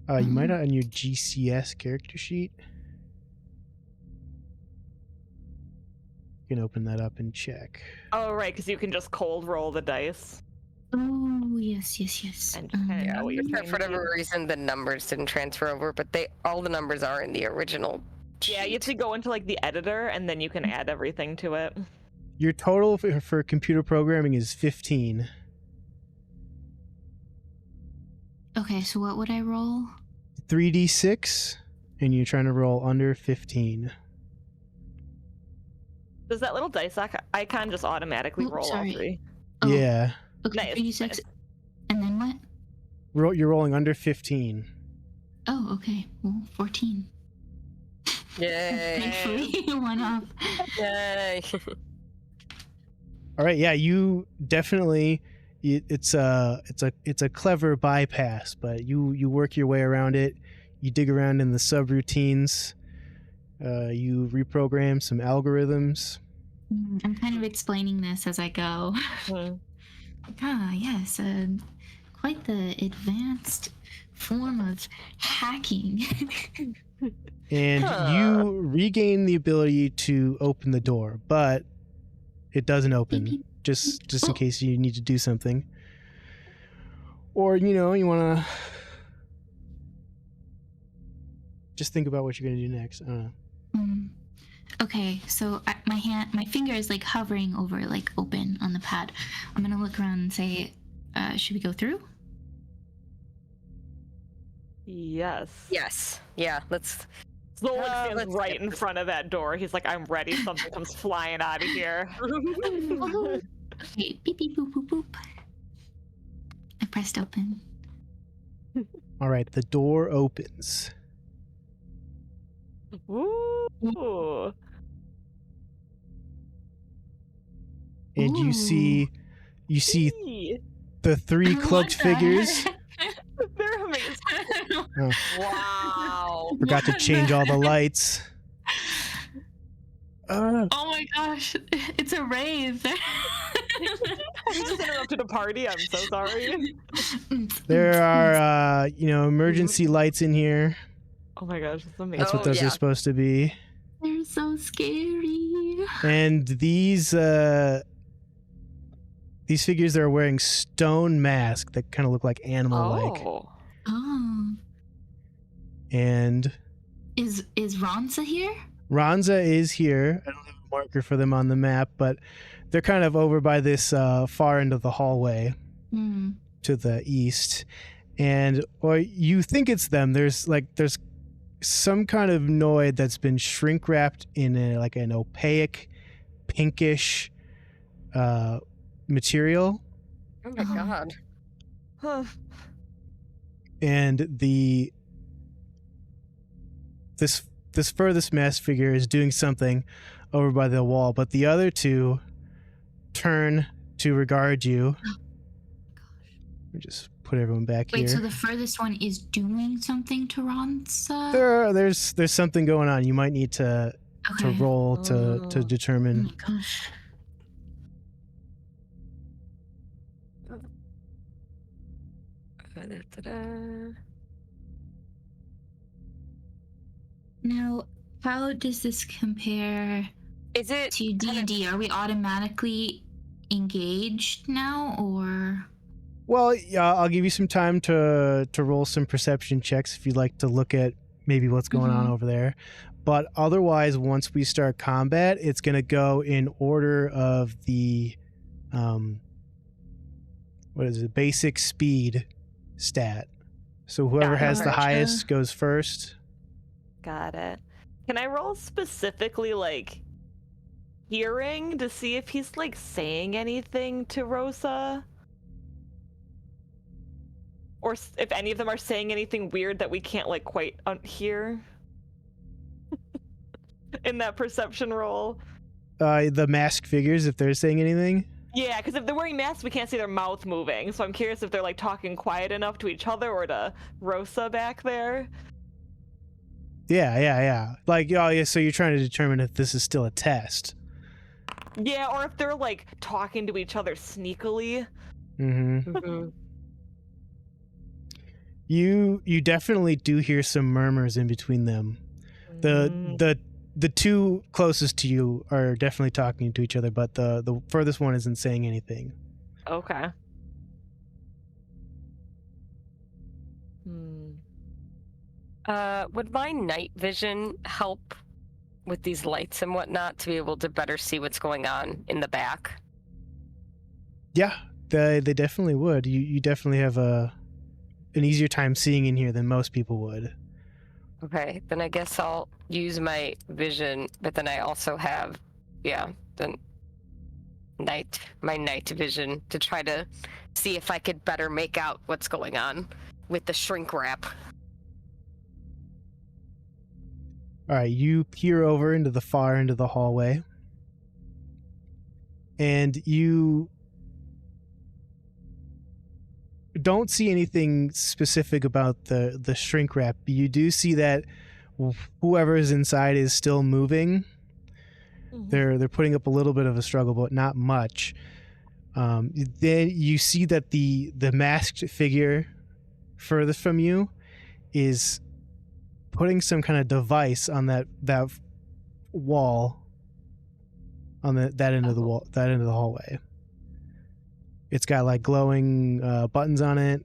You might on your GCS character sheet. You can open that up and check. Oh, right, because you can just cold roll the dice. Oh, yes. And depending on what you're For whatever reason, the numbers didn't transfer over, but all the numbers are in the original. Yeah, you have to go into like the editor, and then you can add everything to it. Your total for computer programming is 15. Okay, so what would I roll? 3d6, and you're trying to roll under 15. Does that little dice icon just automatically Oh, roll sorry. all three? Oh, Yeah. Okay, Nice, 36. nice. And then what? You're rolling under 15. Oh, okay. Well, 14. Yay! Thankfully, one off. Yay! All right, yeah, you definitely. It's a clever bypass, but you work your way around it. You dig around in the subroutines. You reprogram some algorithms. I'm kind of explaining this as I go. Yes, quite the advanced form of hacking. And you regain the ability to open the door, but it doesn't open. Just in case you need to do something. Or, you want to just think about what you're going to do next. I don't know. Okay, so my finger is like hovering over like open on the pad. I'm gonna look around and say, should we go through? Yes. Yes. Yeah. Let's. Zolak stands let's right get in this. front of that door. He's like, I'm ready. Something comes flying out of here. Okay, beep beep boop boop boop. I pressed open. All right, the door opens. Ooh. And you Ooh. see Eee. the three What cloaked the figures. heck? They're amazing. Oh, Wow. forgot to change all the lights. Oh my gosh, it's a rave. You just interrupted a party. I'm so sorry. There are, emergency lights in here. Oh my gosh, it's amazing. That's what Oh, those yeah. are supposed to be. They're so scary. And these figures are wearing stone masks that kind of look like animal-like. Oh. Oh, And is Ronsa here? Ronza is here. I don't have a marker for them on the map, but they're kind of over by this far end of the hallway to the east. Or you think it's them. There's some kind of Noid that's been shrink wrapped in an opaque, pinkish material. Oh my god. Huh. And this furthest masked figure is doing something over by the wall, but the other two turn to regard you. Let me just put everyone back Wait, here. so the furthest one is doing something to Ronsa? There's something going on. You might need to roll to Oh determine. my gosh. Now, how does this compare Is it to D&D? Are we automatically engaged now, or? Well, yeah, I'll give you some time to roll some perception checks if you'd like to look at maybe what's going on over there. But otherwise, once we start combat, it's going to go in order of the basic speed stat. So whoever has the Gotcha. highest goes first. Got it. Can I roll specifically like hearing to see if he's like saying anything to Rosa? Or if any of them are saying anything weird that we can't like quite hear in that perception roll? The masked figures, if they're saying anything. Yeah, because if they're wearing masks, we can't see their mouth moving. So I'm curious if they're like talking quiet enough to each other or to Rosa back there. Yeah. Like, oh yeah, so you're trying to determine if this is still a test. Yeah, or if they're like talking to each other sneakily. Mm-hmm. Mhm. You definitely do hear some murmurs in between them. The two closest to you are definitely talking to each other, but the furthest one isn't saying anything. Okay. Would my night vision help with these lights and whatnot to be able to better see what's going on in the back? Yeah, they definitely would. You definitely have an easier time seeing in here than most people would. Okay, then I guess I'll use my vision, but then I also have, my night vision to try to see if I could better make out what's going on with the shrink wrap. All right, you peer over into the far end of the hallway, and you don't see anything specific about the shrink wrap. You do see that whoever is inside is still moving. They're putting up a little bit of a struggle, but not much. Then you see that the masked figure furthest from you is putting some kind of device on that wall, on that end of the wall, that end of the hallway. It's got like glowing buttons on it,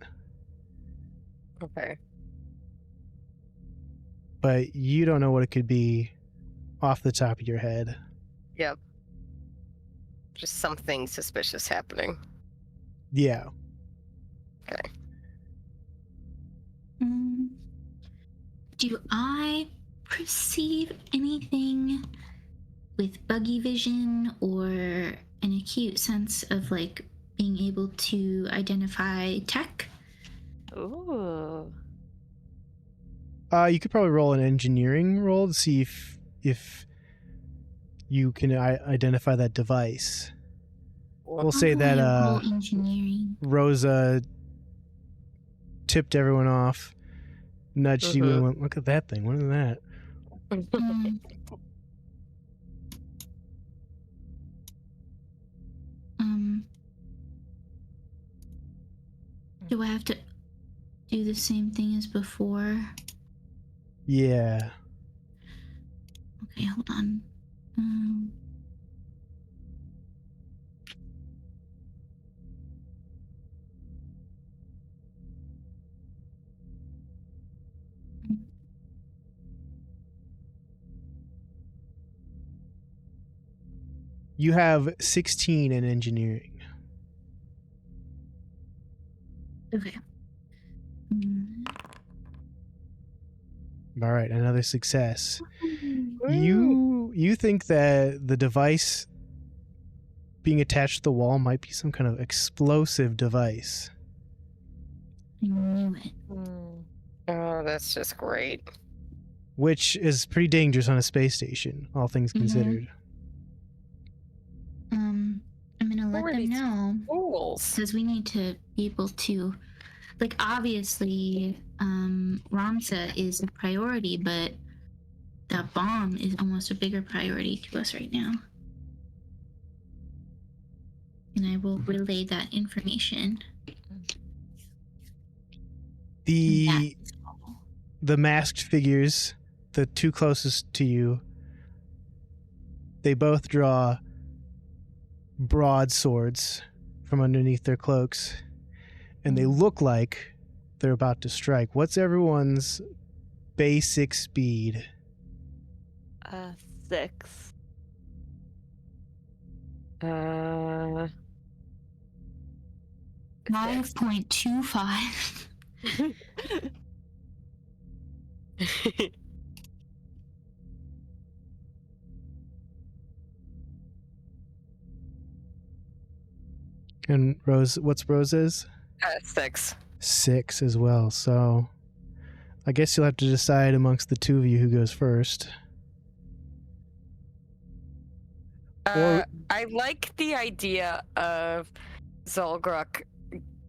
Okay. but you don't know what it could be off the top of your head. Yep. Just something suspicious happening. Yeah. Okay. Do I perceive anything with buggy vision or an acute sense of like being able to identify tech? Ooh. You could probably roll an engineering roll to see if you can identify that device. We'll say that roll engineering. Rosa tipped everyone off, nudged you, Mhm. and went, "Look at that thing! What is that?" Do I have to do the same thing as before? Yeah. Okay, hold on. You have 16 in engineering. Okay. All right, another success. You think that the device being attached to the wall might be some kind of explosive device. I knew it. Oh, that's just great. Which is pretty dangerous on a space station, all things considered. I'm gonna let Who are them these know Fools. because we need to be able to, like, obviously, Ramsa is a priority, but that bomb is almost a bigger priority to us right now. And I will relay that information. The masked figures, the two closest to you, they both draw broadswords from underneath their cloaks, and they look like they're about to strike. What's everyone's basic speed? 6. 5.25. And Rose, what's Rose's? 6. 6 as well. So I guess you'll have to decide amongst the two of you who goes first. Or- I like the idea of Zolgruk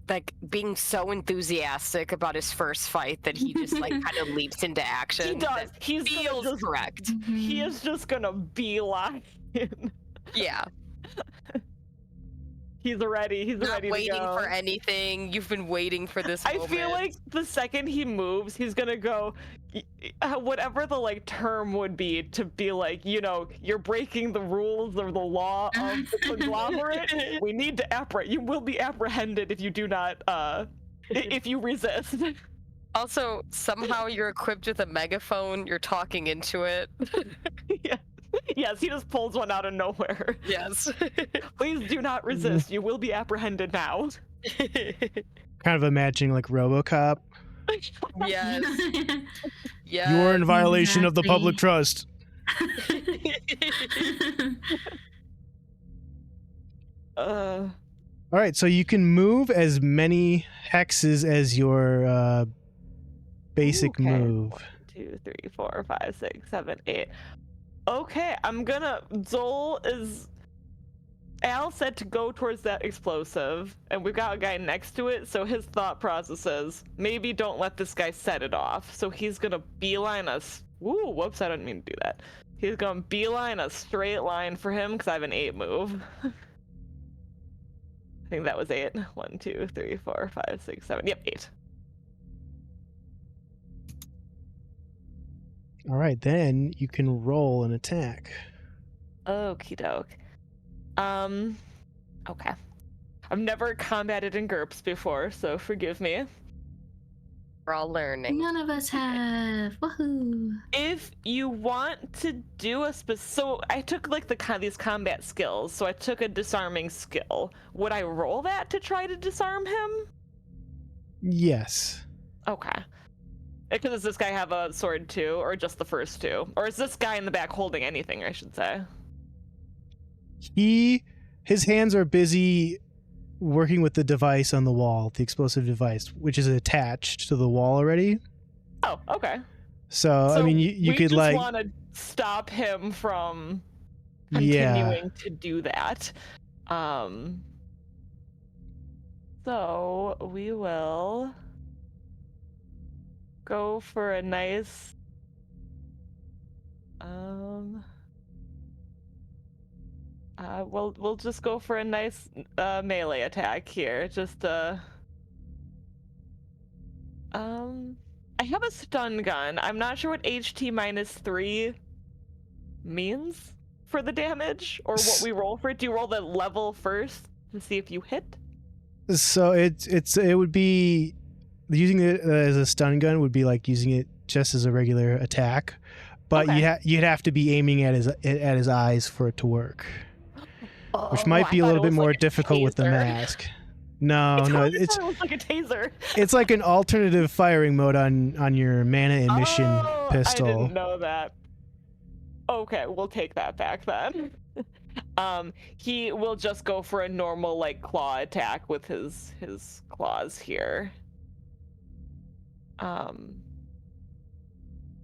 like being so enthusiastic about his first fight that he just like kind of leaps into action. He does. That He's feels gonna just, correct. He is just gonna beeline in. Yeah. He's ready. He's Not ready waiting to go. for anything. You've been waiting for this I moment. feel like the second he moves, he's gonna go, whatever the like term would be to be like, you know, you're breaking the rules or the law of the conglomerate. We need to you will be apprehended if you do not, if you resist. Also, somehow you're equipped with a megaphone. You're talking into it. Yeah. Yes, he just pulls one out of nowhere. Yes. Please do not resist. You will be apprehended now. Kind of imagining like RoboCop. Yes. Yes. You're in violation of the public Exactly. trust. Uh, All right, so you can move as many hexes as your basic okay. move. 1, 2, 3, 4, 5, 6, 7, 8. Okay, Al said to go towards that explosive, and we've got a guy next to it, so his thought process is, maybe don't let this guy set it off. So he's gonna beeline us. Ooh, whoops, I didn't mean to do that. He's gonna beeline a straight line for him, because I have an 8 move. I think that was 8. 1, 2, 3, 4, 5, 6, 7. Yep, 8. All right, then you can roll an attack. Okie doke. Okay. I've never combated in GURPS before, so forgive me. We're all learning. None of us have. Woohoo! If you want to do so I took like these combat skills, so I took a disarming skill. Would I roll that to try to disarm him? Yes. Okay. Because does this guy have a sword too, or just the first 2? Or is this guy in the back holding anything, I should say? His hands are busy working with the device on the wall, the explosive device, which is attached to the wall already. Oh, okay. So I mean, you we could just like, want to stop him from yeah. continuing to do that. So we will go for a nice we'll just go for a nice melee attack here. Just I have a stun gun. I'm not sure what HT -3 means for the damage or what we roll for it. Do you roll the level first to see if you hit? So it would be using it as a stun gun would be like using it just as a regular attack, but Okay. you'd have to be aiming at his eyes for it to work, which might be a I little thought it bit was more like a difficult with the taser. mask. No, I no, totally thought it was like a taser. it's like an alternative firing mode on your mana emission pistol. I didn't know that. Okay, we'll take that back then. He will just go for a normal like claw attack with his claws here.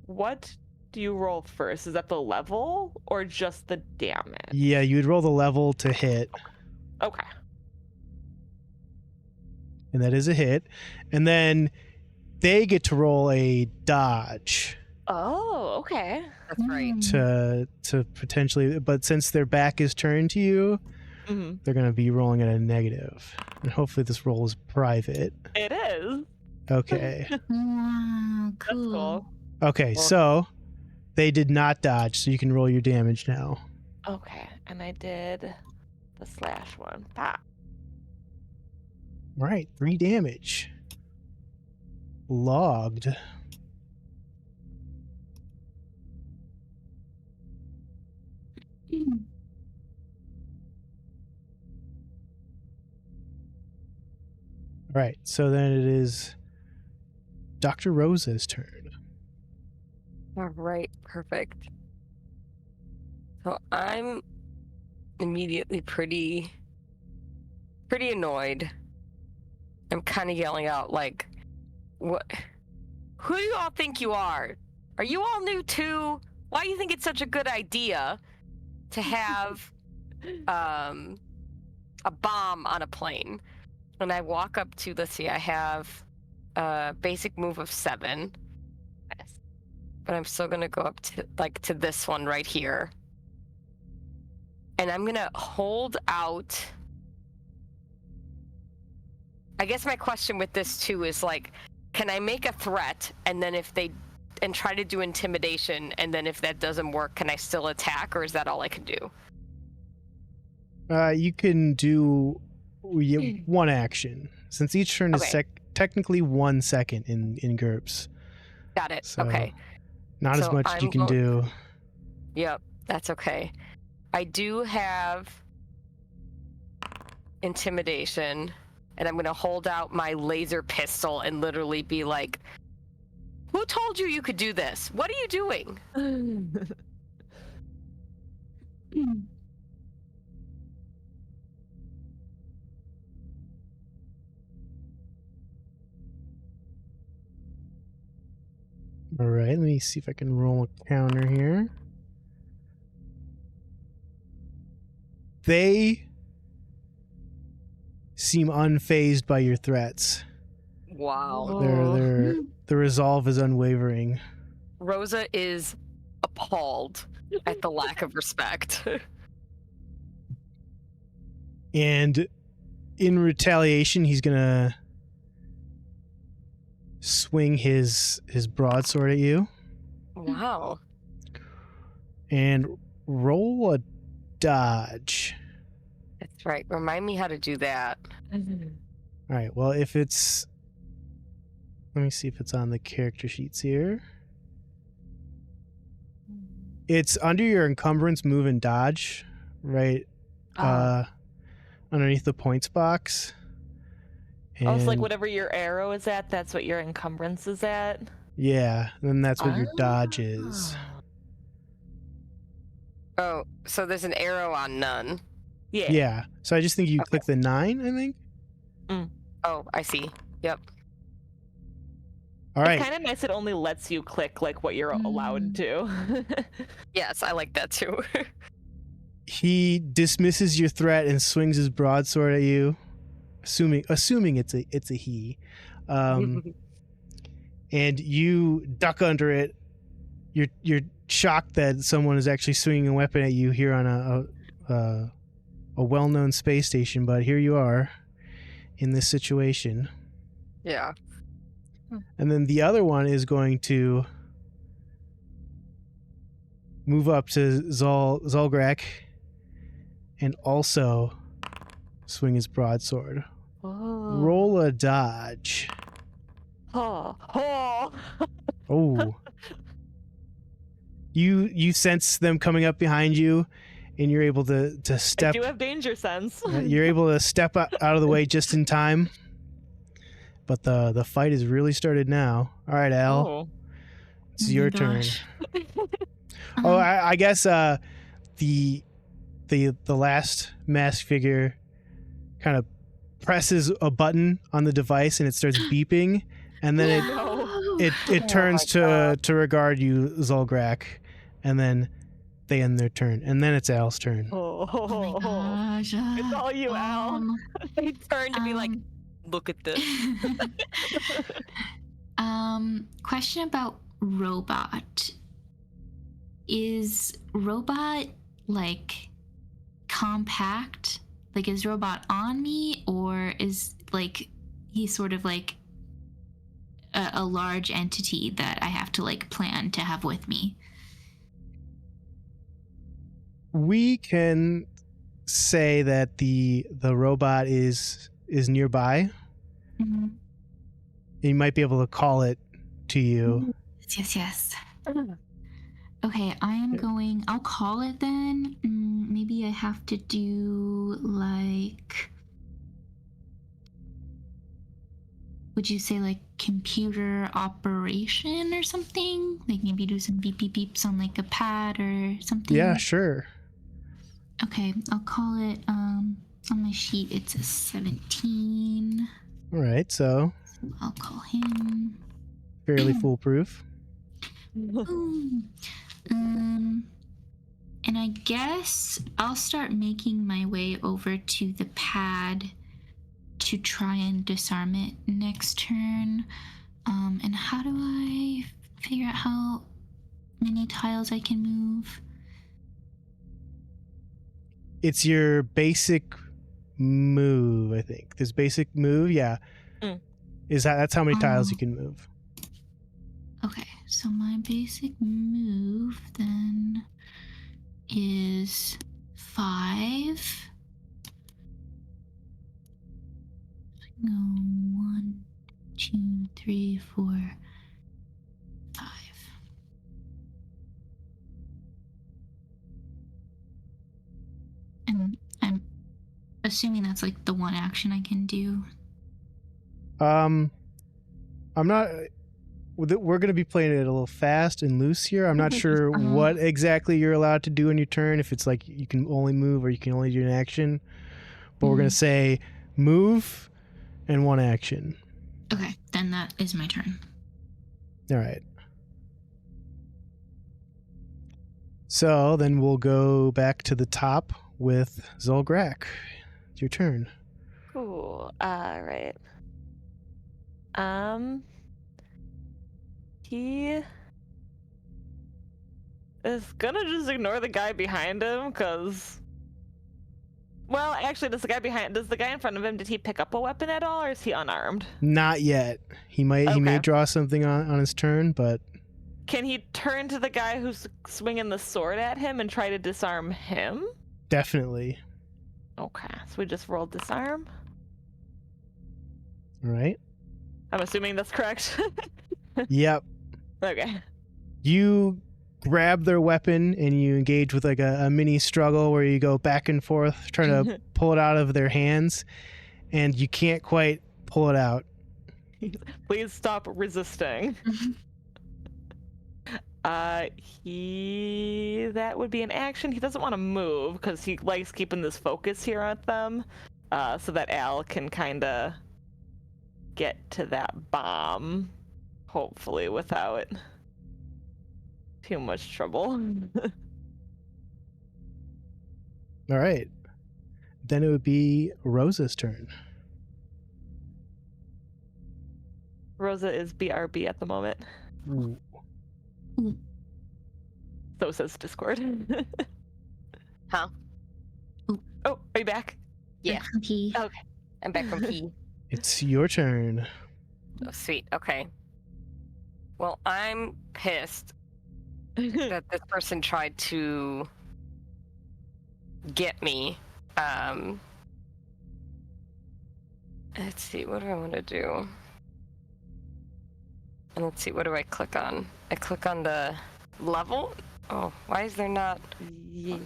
What do you roll first? Is that the level or just the damage? Yeah, you'd roll the level to hit, Okay. and that is a hit, and then they get to roll a dodge Oh, okay. That's right. to potentially, but since their back is turned to you, Mm-hmm. they're going to be rolling at a negative. And hopefully this roll is private. It is. Okay. Wow, That's cool. cool. Okay, so they did not dodge, so you can roll your damage now. Okay, and I did the slash one. Ah. All right, 3 damage. Logged. Hmm. All right, so then it is Dr. Rosa's turn. All right, perfect. So I'm immediately pretty annoyed. I'm kind of yelling out like, "What? Who do you all think you are? Are you all new too? Why do you think it's such a good idea to have a bomb on a plane?" And I walk up to, let's see, I have a basic move of 7. But I'm still gonna go up to this one right here. And I'm gonna hold out. I guess my question with this too is like, can I make a threat and then and try to do intimidation, and then if that doesn't work, can I still attack, or is that all I can do? You can do one action, since each turn is technically 1 second in GURPS. Got it. So Okay. Not as much as you can do. Yep, that's okay. I do have intimidation, and I'm gonna hold out my laser pistol and literally be like, "Who told you you could do this? What are you doing?" All right, let me see if I can roll a counter here. They seem unfazed by your threats. Wow. The resolve is unwavering. Rosa is appalled at the lack of respect. And in retaliation, he's gonna swing his broadsword at you. Wow. And roll a dodge. That's right. Remind me how to do that. All right. Well, if it's... Let me see if it's on the character sheets here. It's under your encumbrance, move, and dodge, right? Underneath the points box. Oh, it's like And- whatever your arrow is at, that's what your encumbrance is at? Yeah, and then that's what your dodge is. Oh, so there's an arrow on none. Yeah. Yeah. So I just think you Okay. click the 9, I think. Oh, I see. Yep. All right. It's kind of nice it only lets you click like what you're allowed to. Yes, I like that too. He dismisses your threat and swings his broadsword at you, assuming it's a he. And you duck under it. You're shocked that someone is actually swinging a weapon at you here on a well-known space station, but here you are in this situation. Yeah. And then the other one is going to move up to Zolgrek and also swing his broadsword. Oh. Roll a dodge. Oh. Oh. Oh. You sense them coming up behind you, and you're able to step. I do have danger sense. You're able to step out of the way just in time. But the fight has really started now. All right, Al, Oh. it's Oh my your turn. gosh. Oh, I guess the last mask figure kind of presses a button on the device and it starts beeping, and then it turns my to regard you, Zolgrak, and then they end their turn, and then it's Al's turn. Oh. Oh my gosh. It's all you, Al. He turned to be like, "Look at this." Question about robot. Is robot like compact? Like, is robot on me, or is like he sort of like a large entity that I have to like plan to have with me? We can say that the robot is nearby. Mm-hmm. You might be able to call it to you. Yes. Okay, I am going. I'll call it then. Maybe I have to do like. would you say like computer operation or something? Like maybe do some beep beep beeps on like a pad or something? Yeah, sure. Okay, I'll call it, on my sheet it's a 17. All right, so So I'll call him. fairly foolproof. Ooh. And I guess I'll start making my way over to the pad to try and disarm it next turn. And how do I figure out how many tiles I can move? It's your basic move, I think. This basic move, yeah. That's how many tiles you can move. Okay, so my basic move then is 5. Go 1, 2, 3, 4, 5. And I'm assuming that's like the one action I can do. I'm not. We're going to be playing it a little fast and loose here. I'm not sure what exactly you're allowed to do on your turn. If it's like you can only move or you can only do an action. But we're going to say move and one action. Okay, then that is my turn. All right. So then we'll go back to the top with Zolgrak. It's your turn. Cool. All right. He is gonna just ignore the guy behind him, cause. Well, actually, does the guy in front of him, did he pick up a weapon at all, or is he unarmed? Not yet. He may draw something on his turn, but Can he turn to the guy who's swinging the sword at him and try to disarm him? definitely. Okay, so we just rolled disarm. All right. I'm assuming that's correct. Yep. Okay. You grab their weapon and you engage with like a mini struggle where you go back and forth trying to pull it out of their hands, and you can't quite pull it out. Please stop resisting. That would be an action. He doesn't want to move because he likes keeping this focus here on them, so that Al can kind of get to that bomb, hopefully without too much trouble. All right. Then it would be Rosa's turn. Rosa is BRB at the moment. Ooh. So says Discord. Huh? Oh, are you back? Yeah. Okay. Okay. I'm back from P. It's your turn. Oh, sweet. Okay. Well, I'm pissed that this person tried to get me. Let's see. What do I want to do? And let's see. What do I click on? I click on the level. Oh, why is there not? Yeah.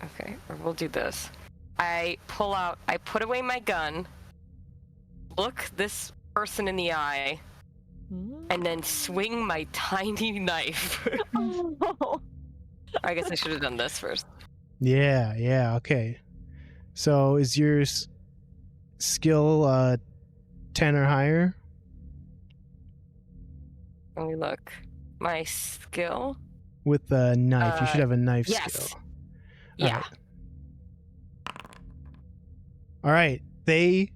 Okay, or we'll do this. I put away my gun, look this person in the eye, and then swing my tiny knife. Oh. I guess I should have done this first. Yeah, okay. So is your skill 10 or higher? Let me look. My skill? With the knife. You should have a knife yes. skill. Yeah. All right. They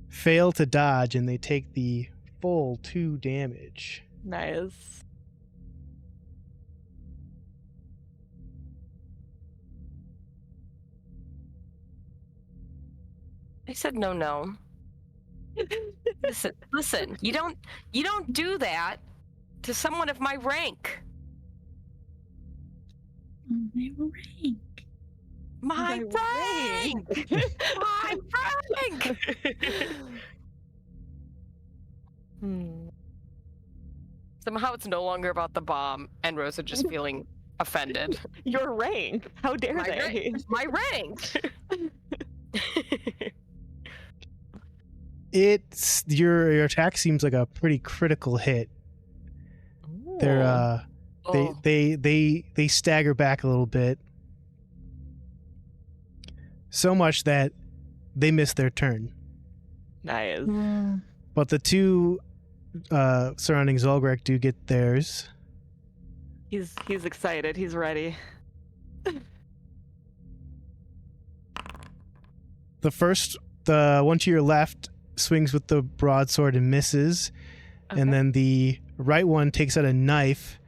fail to dodge and they take the full 2 damage. Nice. I said no. Listen. You don't do that to someone of my rank. My rank. My rank. My rank. Somehow it's no longer about the bomb, and Rosa just feeling offended. Your rank. How dare they? My rank. It's your attack seems like a pretty critical hit. They're Oh. they stagger back a little bit. So much that they miss their turn. Nice. But the two surrounding Zolgrek do get theirs. He's excited. He's ready. The one to your left swings with the broadsword and misses, Okay. and then the right one takes out a knife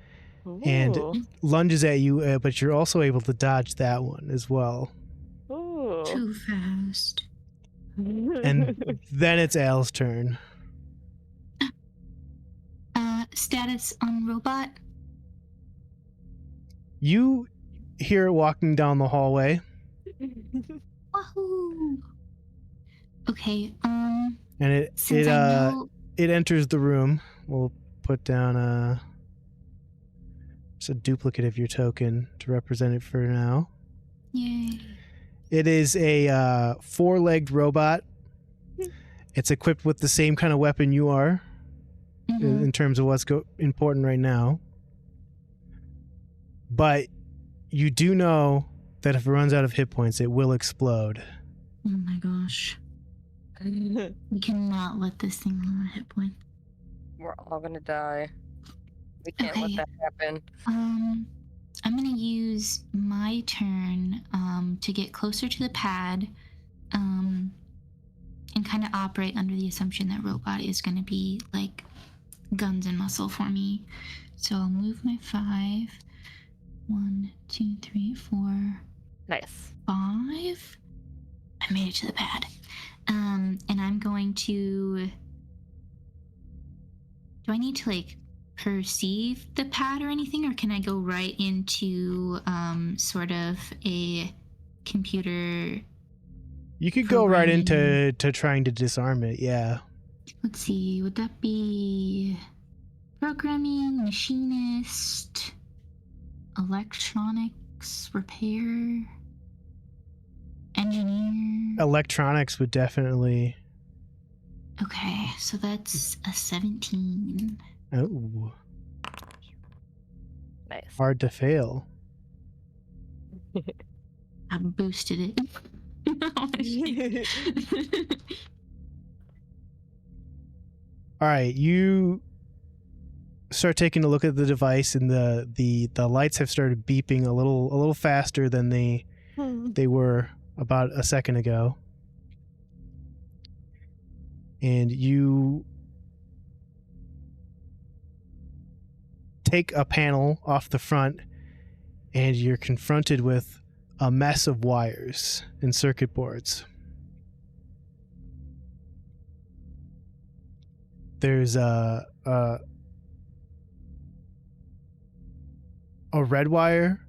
and Ooh. lunges at you, but you're also able to dodge that one as well. Ooh. Too fast. And then it's Al's turn. Status on robot. You hear it walking down the hallway, Wahoo! Okay. and it Since I know. it enters the room. We'll put down just a duplicate of your token to represent it for now. Yay. It is a four-legged robot. It's equipped with the same kind of weapon you are, Mhm. in terms of what's important right now. But you do know that if it runs out of hit points, it will explode. Oh my gosh. We cannot let this thing run a hit point. We're all gonna die. We can't Okay. let that happen. I'm gonna use my turn to get closer to the pad and kind of operate under the assumption that robot is gonna be like guns and muscle for me. So I'll move my 5. 1, 2, 3, 4, Nice. 5. I made it to the pad. And I'm going to. Do I need to like perceive the pad or anything, or can I go right into sort of a computer? You could go right into Programming. trying to disarm it, yeah. Let's see, would that be programming, machinist, electronics, repair, engineer? Electronics would definitely... Okay, so that's a 17. Oh, Nice. hard to fail. I boosted it. All right, you start taking a look at the device, and the lights have started beeping a little faster than they were about a second ago. And you take a panel off the front, and you're confronted with a mess of wires and circuit boards. There's a red wire,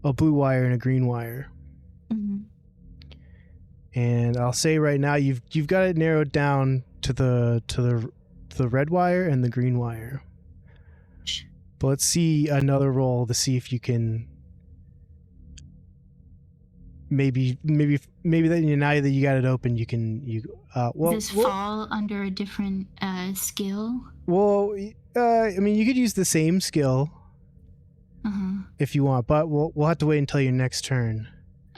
a blue wire, and a green wire. Mhm. And I'll say right now, you've got it narrowed down to the red wire and the green wire. But let's see another roll to see if you can maybe that now that you got it open, you can Does this fall under a different skill? I mean, you could use the same skill if you want, but we'll have to wait until your next turn.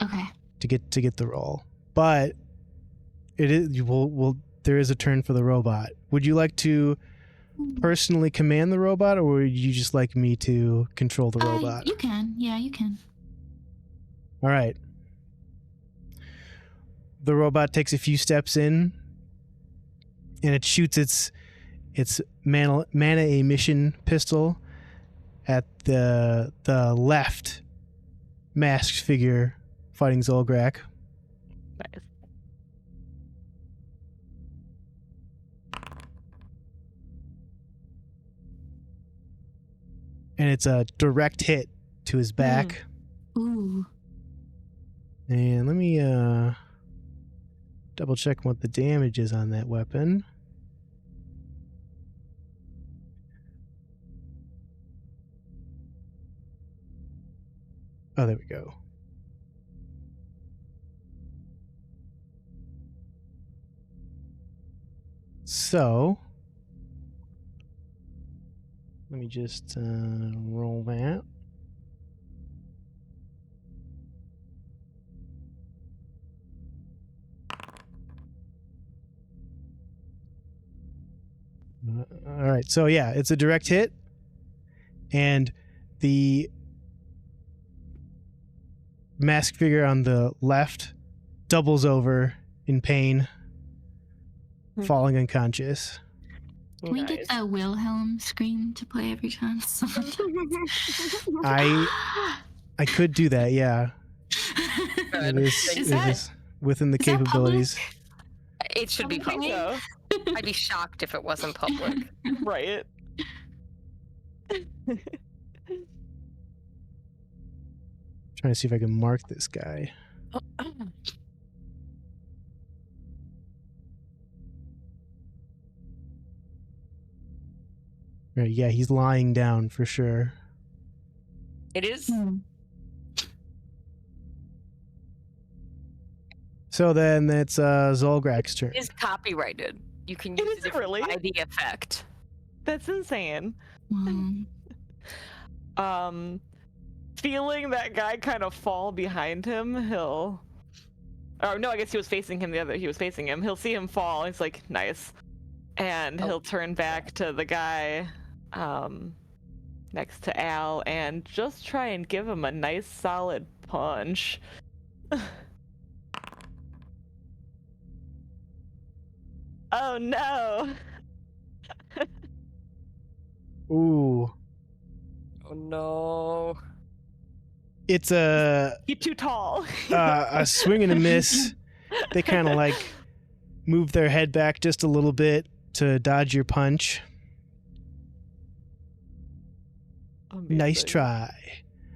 Okay. To get the roll. But it is there is a turn for the robot. Would you like to personally command the robot, or would you just like me to control the robot? You can. Yeah, you can. All right. The robot takes a few steps in, and it shoots its mana emission pistol at the left masked figure fighting Zolgrak. Nice. And it's a direct hit to his back. Ooh. And let me double check what the damage is on that weapon. Oh, there we go. So let me just roll that. All right, so yeah, it's a direct hit, and the masked figure on the left doubles over in pain, falling unconscious. Can we get a Wilhelm scream to play every time? I could do that, yeah. It is within the capabilities. It should be public. So. I'd be shocked if it wasn't public. Right. Trying to see if I can mark this guy. Right, yeah, he's lying down for sure. It is. So then it's Zolgrak's turn. It is copyrighted. You can use it if you buy the effect. That's insane. Feeling that guy kind of fall behind him, he'll... Oh, no, I guess he was facing him he was facing him. He'll see him fall. He's like, nice. And he'll turn back to the guy next to Al and just try and give him a nice solid punch. Oh no! Ooh. Oh no. It's a... You're too tall. a swing and a miss. They kind of like move their head back just a little bit to dodge your punch. Amazing. Nice try.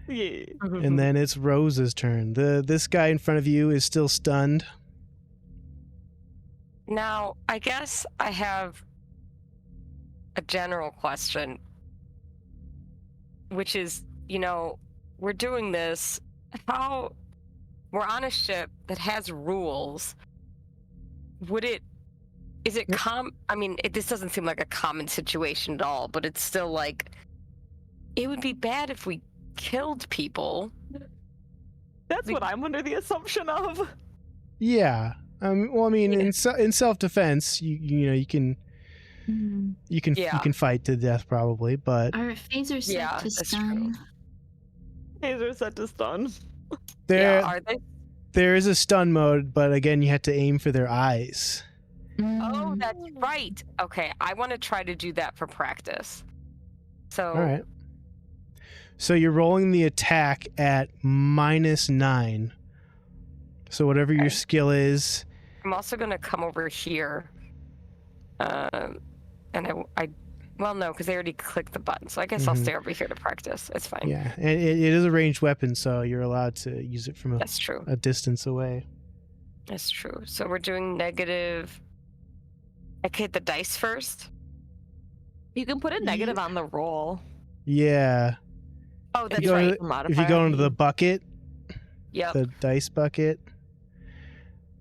Yeah. And then it's Rose's turn. This guy in front of you is still stunned. Now, I guess I have a general question, which is, you know, we're doing this, we're on a ship that has rules. Is it I mean, this doesn't seem like a common situation at all, but it's still like, it would be bad if we killed people. That's what I'm under the assumption of. Yeah. Well, I mean, in self-defense, you can fight to death probably, but Are phasers set to stun? Phasers set to stun. Are they? There is a stun mode, but again, you have to aim for their eyes. Oh, that's right. Okay, I want to try to do that for practice. So. All right. So you're rolling the attack at -9. So whatever your skill is. I'm also going to come over here. And well, no, because they already clicked the button. So I guess I'll stay over here to practice. It's fine. Yeah, and it is a ranged weapon, so you're allowed to use it from That's true. a distance away. That's true. So we're doing negative. I can hit the dice first. You can put a negative on the roll. Yeah. Oh, that's right. If you go into the bucket, the dice bucket,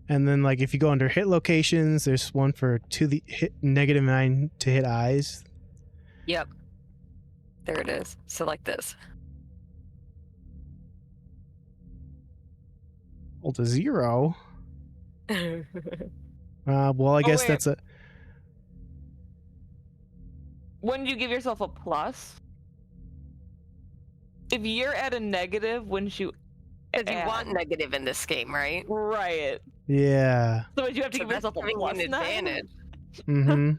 and then like if you go under hit locations, there's one for -9 to hit eyes. Yep. There it is. So like this. Roll to 0. Well, I guess wait. that's a... When you give yourself a plus, if you're at a negative, wouldn't you? If you want negative in this game, right? Right. Yeah. So would you have to give yourself a plus an advantage. Mm-hmm.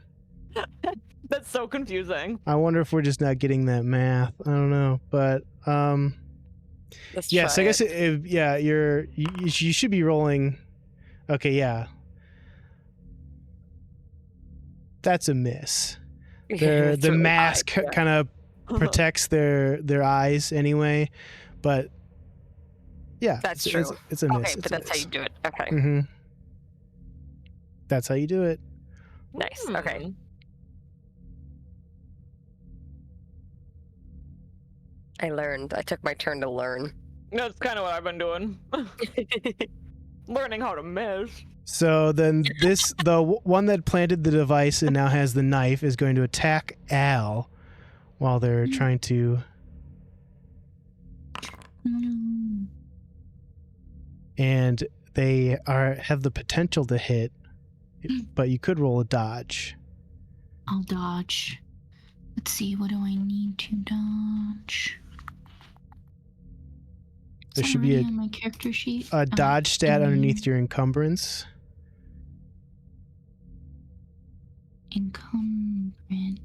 That's so confusing. I wonder if we're just not getting that math. I don't know, but Let's yes, try I guess it. you should be rolling. Okay, yeah. That's a miss. The mask kind of protects their eyes anyway, but yeah, that's true. It's a miss. Okay, but that's how you do it. Okay. Mm-hmm. That's how you do it. Nice. Okay. I learned. I took my turn to learn. That's kind of what I've been doing. learning how to miss. So then one that planted the device and now has the knife is going to attack Al while they're trying to. No. And they have the potential to hit, but you could roll a dodge. I'll dodge. Let's see, what do I need to dodge? There Is that should be already on my character sheet. a dodge stat underneath your encumbrance. Encumbrance.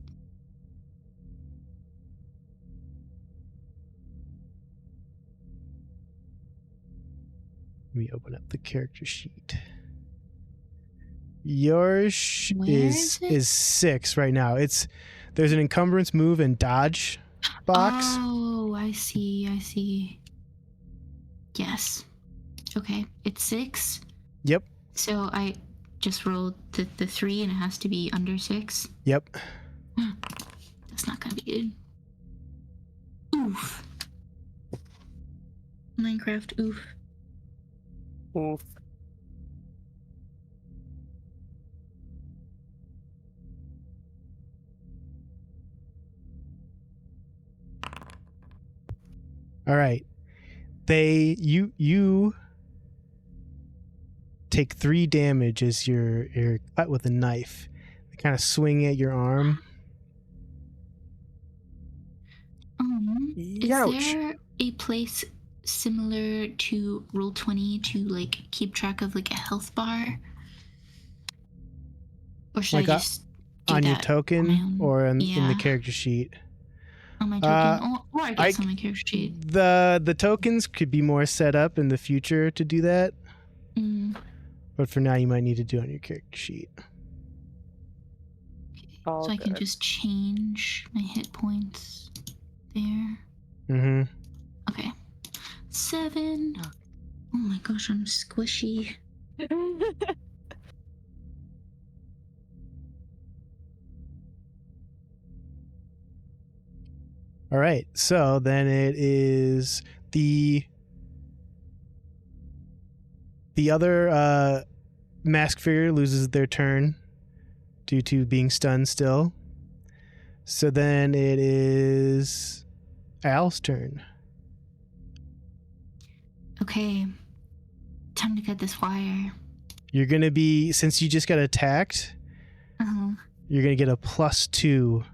Let me open up the character sheet. Yours Where is is it? 6 right now. There's an encumbrance move and dodge box. Oh, I see. Yes. Okay, it's 6. Yep. So I just rolled the 3 and it has to be under 6. Yep. That's not gonna be good. Oof. Minecraft, oof. Oof. All right. You take 3 damage as you're cut with a knife. They kind of swing at your arm. Is Ouch. there a place similar to Roll20 to like keep track of like a health bar? Or should Like I just do on your that token on my own? or in the Yeah. character sheet? On my token, or I guess on my character sheet. The tokens could be more set up in the future to do that, but for now you might need to do it on your character sheet. All So I can good. just change my hit points there. Mm-hmm. Okay. 7. Oh my gosh, I'm squishy. All right, so then it is the other mask figure loses their turn due to being stunned still. So then it is Al's turn. Okay. Time to cut this wire. You're gonna be, since you just got attacked, you're gonna get a +2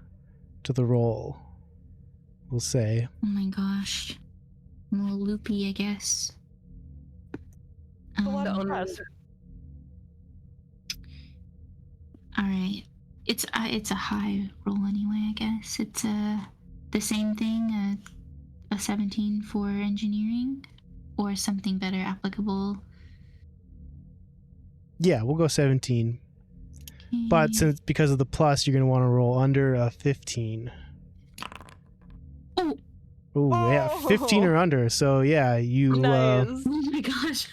to the roll. We'll say. Oh my gosh. I'm a little loopy, I guess. Press. Alright. It's a high roll anyway, I guess. It's the same thing, a 17 for engineering, or something better applicable. Yeah, we'll go 17. But since because of the plus, you're gonna want to roll under a 15. Oh yeah, 15 or under. So yeah, you. Nice. Oh my gosh.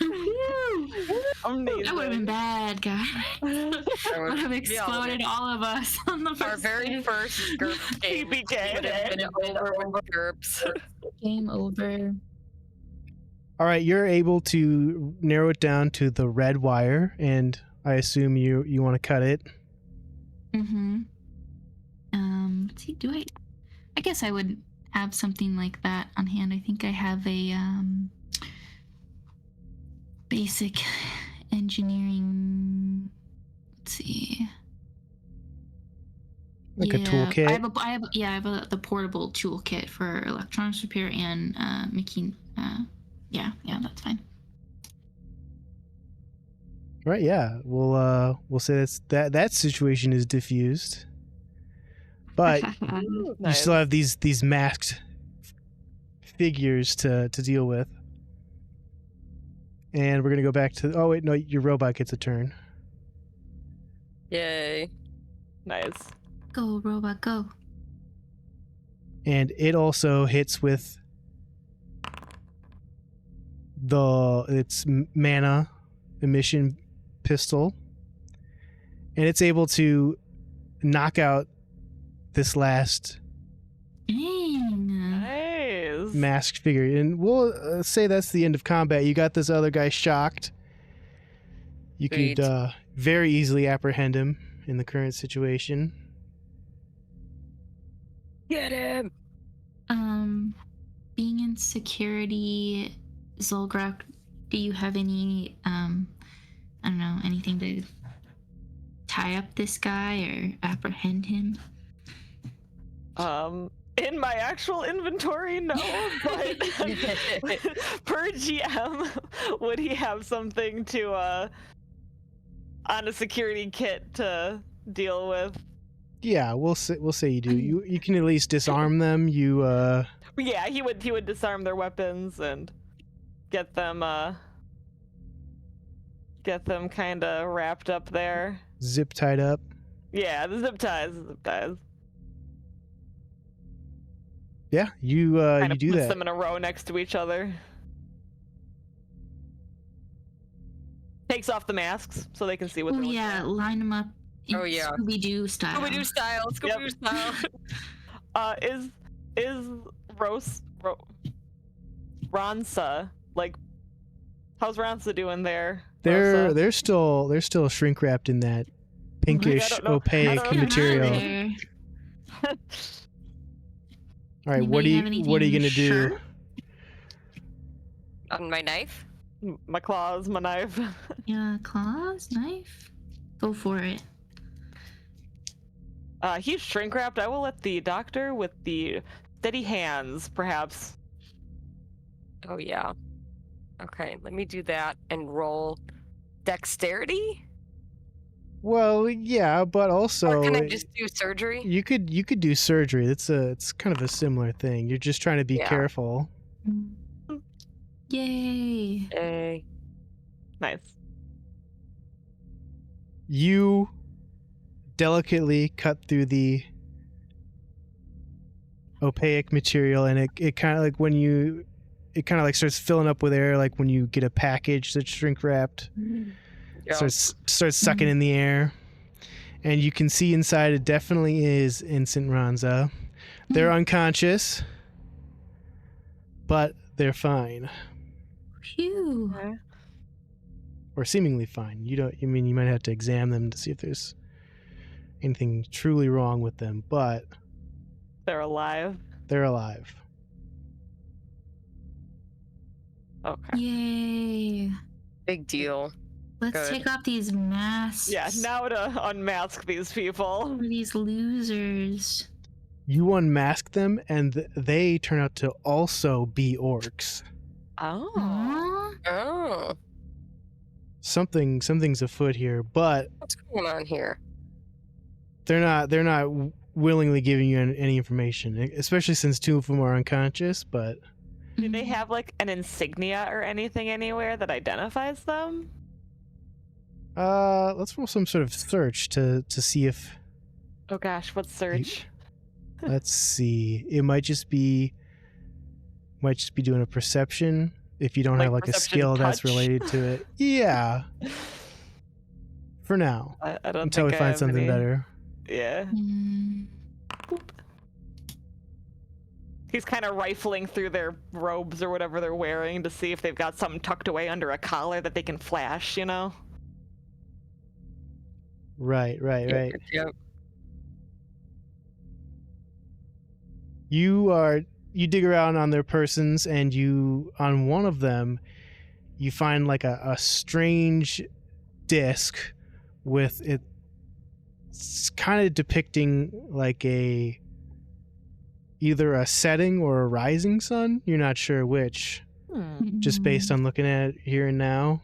Amazing. That would have been bad, guys. Would have exploded all of us on the first Our very first GURPS game would have been over with GURPS. game over. All right, you're able to narrow it down to the red wire, and I assume you want to cut it. Let's see, I guess I would have something like that on hand. I think I have a basic engineering, let's see. Like a toolkit? I have the portable toolkit for electronics repair and making yeah, that's fine. Right, yeah. We'll say that situation is diffused. But you still have these masked figures to deal with. And we're gonna go back to, oh wait, no, your robot gets a turn. Yay. Nice. Go, robot, go. And it also hits with its mana emission pistol, and it's able to knock out this last Nice. masked figure. And we'll say that's the end of combat. You got this other guy shocked, You Sweet. could very easily apprehend him in the current situation. Get him. Being in security, Zolgrak, do you have any I don't know, anything to tie up this guy or apprehend him? In my actual inventory, no, but per GM, would he have something to on a security kit to deal with? Yeah, we'll say you do. You can at least disarm them. You Yeah, he would disarm their weapons and get them kind of wrapped up there. zip tied up. Yeah, the zip ties. Yeah, you Kind of do puts that. them in a row next to each other. Takes off the masks so they can see what Oh they're looking yeah, at. line them up in Oh, yeah. Scooby-Doo style. Scooby-Doo style. Scooby-Doo style. Is Ronsa, like, how's Ronsa doing there? They're still shrink wrapped in that pinkish I don't know. I opaque don't know. material. There. All right, what Anybody are have you gonna anything do? sharp? On my knife? My claws, my knife. Yeah, claws, knife. Go for it. He's shrink wrapped. I will let the doctor with the steady hands, perhaps. Oh, yeah. Okay, let me do that and roll dexterity? Well, yeah, but also Or can I just do surgery? you could do surgery. It's kind of a similar thing. You're just trying to be Yeah. careful. Yay. Hey. Nice. You delicately cut through the opaque material, and it kind of like it kind of like starts filling up with air, like when you get a package that's shrink wrapped. Yeah. Starts sucking in the air, and you can see inside it definitely is Instant Ranza. They're unconscious, but they're fine, Phew. Okay. or seemingly fine. You mean you might have to examine them to see if there's anything truly wrong with them, but They're alive. they're alive. Okay. Yay. Big deal. Let's Good. take off these masks. Yeah, now to unmask these people. For these losers. You unmask them, and they turn out to also be orcs. Oh. Aw. Oh, Something's afoot here, but what's going on here? they're not willingly giving you any information, especially since two of them are unconscious. But Do they have like an insignia or anything anywhere that identifies them? let's roll some sort of search to see if. Oh gosh, what search? Let's see. It might just be doing a perception if you don't Like have like a perception skill that's touch? related to it. Yeah. For now, I don't until we think I find have something any. better. Yeah. Mm. He's kind of rifling through their robes or whatever they're wearing to see if they've got something tucked away under a collar that they can flash, you know? Right. Yep. You dig around on their persons, and on one of them you find like a strange disc with it's kind of depicting like either a setting or a rising sun. You're not sure which, just based on looking at it here and now,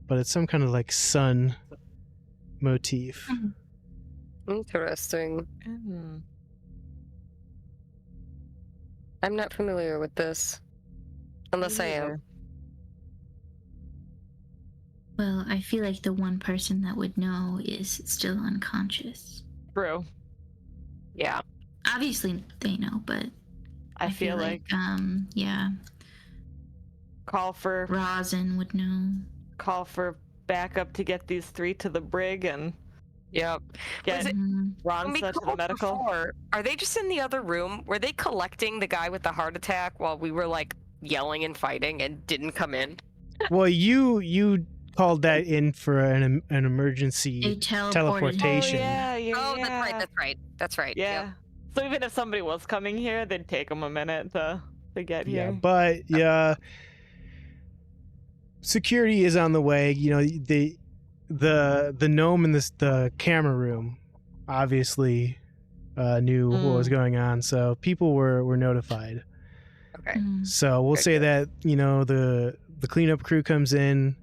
but it's some kind of like sun motif. Interesting. Mm. I'm not familiar with this. Unless I am. Neither. Well, I feel like the one person that would know is still unconscious. True. Yeah. Obviously, they know, but I feel like yeah, call for Rosin would know. backup to get these three to the brig and Yep. get it- Mhm. When we Ronsa to the called medical. before, are they just in the other room? Were they collecting the guy with the heart attack while we were like yelling and fighting and didn't come in? Well, you called that in for an emergency A teleportation. teleportation. Oh, yeah. Oh, that's right. Yeah. Yep. So even if somebody was coming here, they'd take them a minute to get Yeah, here. but yeah, security is on the way. You know, the gnome in the camera room obviously knew what was going on, so people were notified. Okay. So we'll Good, say good. that, you know, the cleanup crew comes in.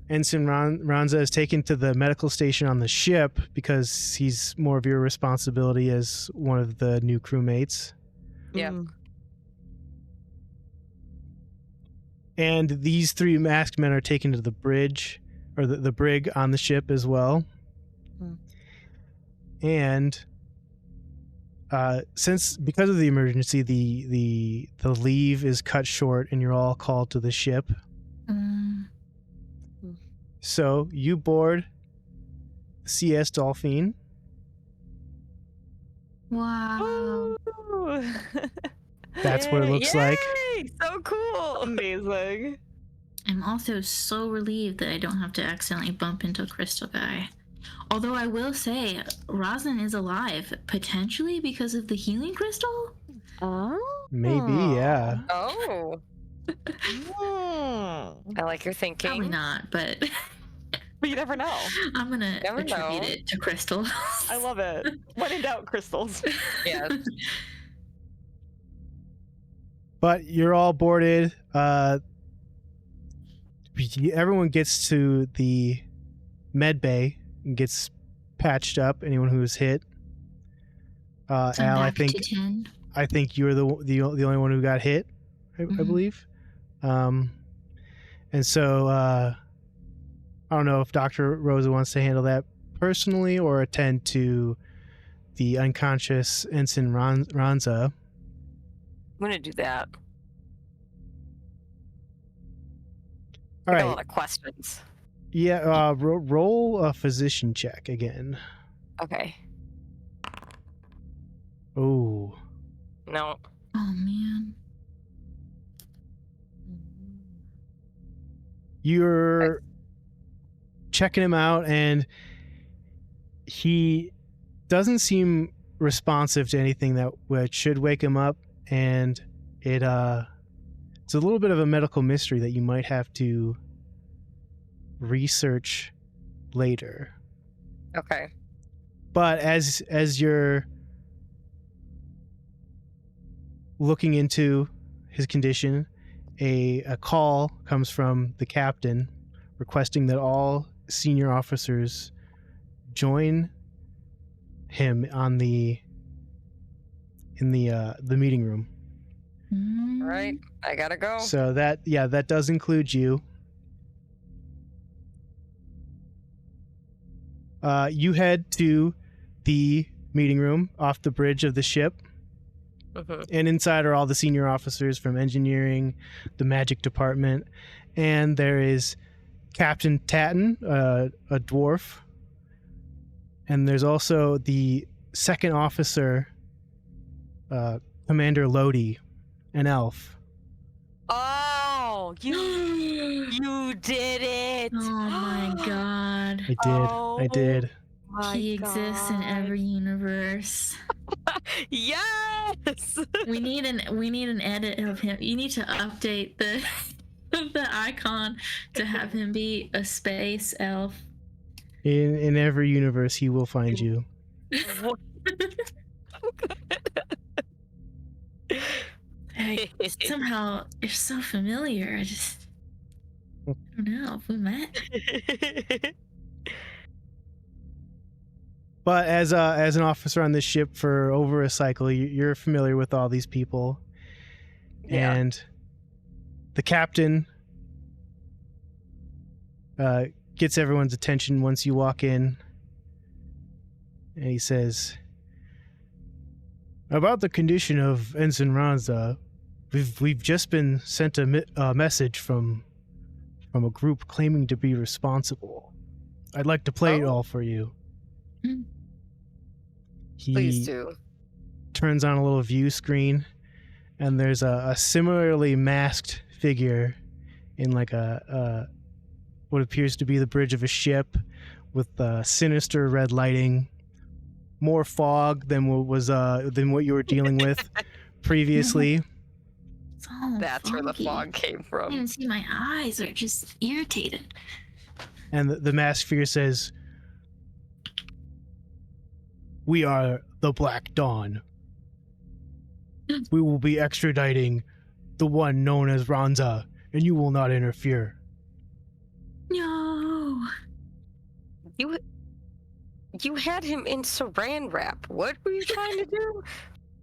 Ensign Ranza is taken to the medical station on the ship because he's more of your responsibility as one of the new crewmates. Yeah. And these 3 masked men are taken to the bridge, or the brig on the ship as well. And because of the emergency, the leave is cut short, and you're all called to the ship. So you board CS Dolphin. Wow. That's what it looks like. Yay! So cool. Amazing. I'm also so relieved that I don't have to accidentally bump into Crystal Guy. Although I will say, Rosin is alive, potentially because of the healing crystal? Oh. Maybe, yeah. Oh, I like your thinking. Probably not, but But you never know. I'm gonna Never attribute know. it to Crystal. I love it. When in doubt, crystals. Yes. But you're all boarded. Everyone gets to the med bay and gets patched up. Anyone who was hit. So I'm Al, back to 10. I think you're the only one who got hit. I believe. And so I don't know if Dr. Rosa wants to handle that personally or attend to the unconscious Ensign Ranza. I'm gonna do that. All I got a right. lot of questions. Yeah, roll a physician check again. Okay. Oh. No. Oh man. You're checking him out, and he doesn't seem responsive to anything that should wake him up, and it's a little bit of a medical mystery that you might have to research later. Okay. But as you're looking into his condition, a call comes from the captain requesting that all senior officers join him in the meeting room. All right. I gotta go. So that does include you. You head to the meeting room off the bridge of the ship. And inside are all the senior officers from engineering, the magic department, and there is Captain Tatton, a dwarf, and there's also the second officer, Commander Lodi, an elf. Oh, you did it! Oh my god. I did. My He exists in every universe. Yes. We need an edit of him. You need to update the the icon to have him be a space elf. In every universe, he will find you. Somehow you're so familiar. I don't know if we met. But as an officer on this ship for over a cycle, you're familiar with all these people. Yeah. And the captain gets everyone's attention once you walk in. And he says, about the condition of Ensign Ranza, we've just been sent a message from a group claiming to be responsible. I'd like to play it all for you. He Please do. turns on a little view screen, and there's a similarly masked figure in like a what appears to be the bridge of a ship with sinister red lighting, more fog than what you were dealing with previously. It's all That's where the foggy. fog came I from. can see my eyes are just irritated. And the masked figure says, "We are the Black Dawn. We will be extraditing the one known as Ranza, and you will not interfere." No. You had him in saran wrap. What were you trying to do?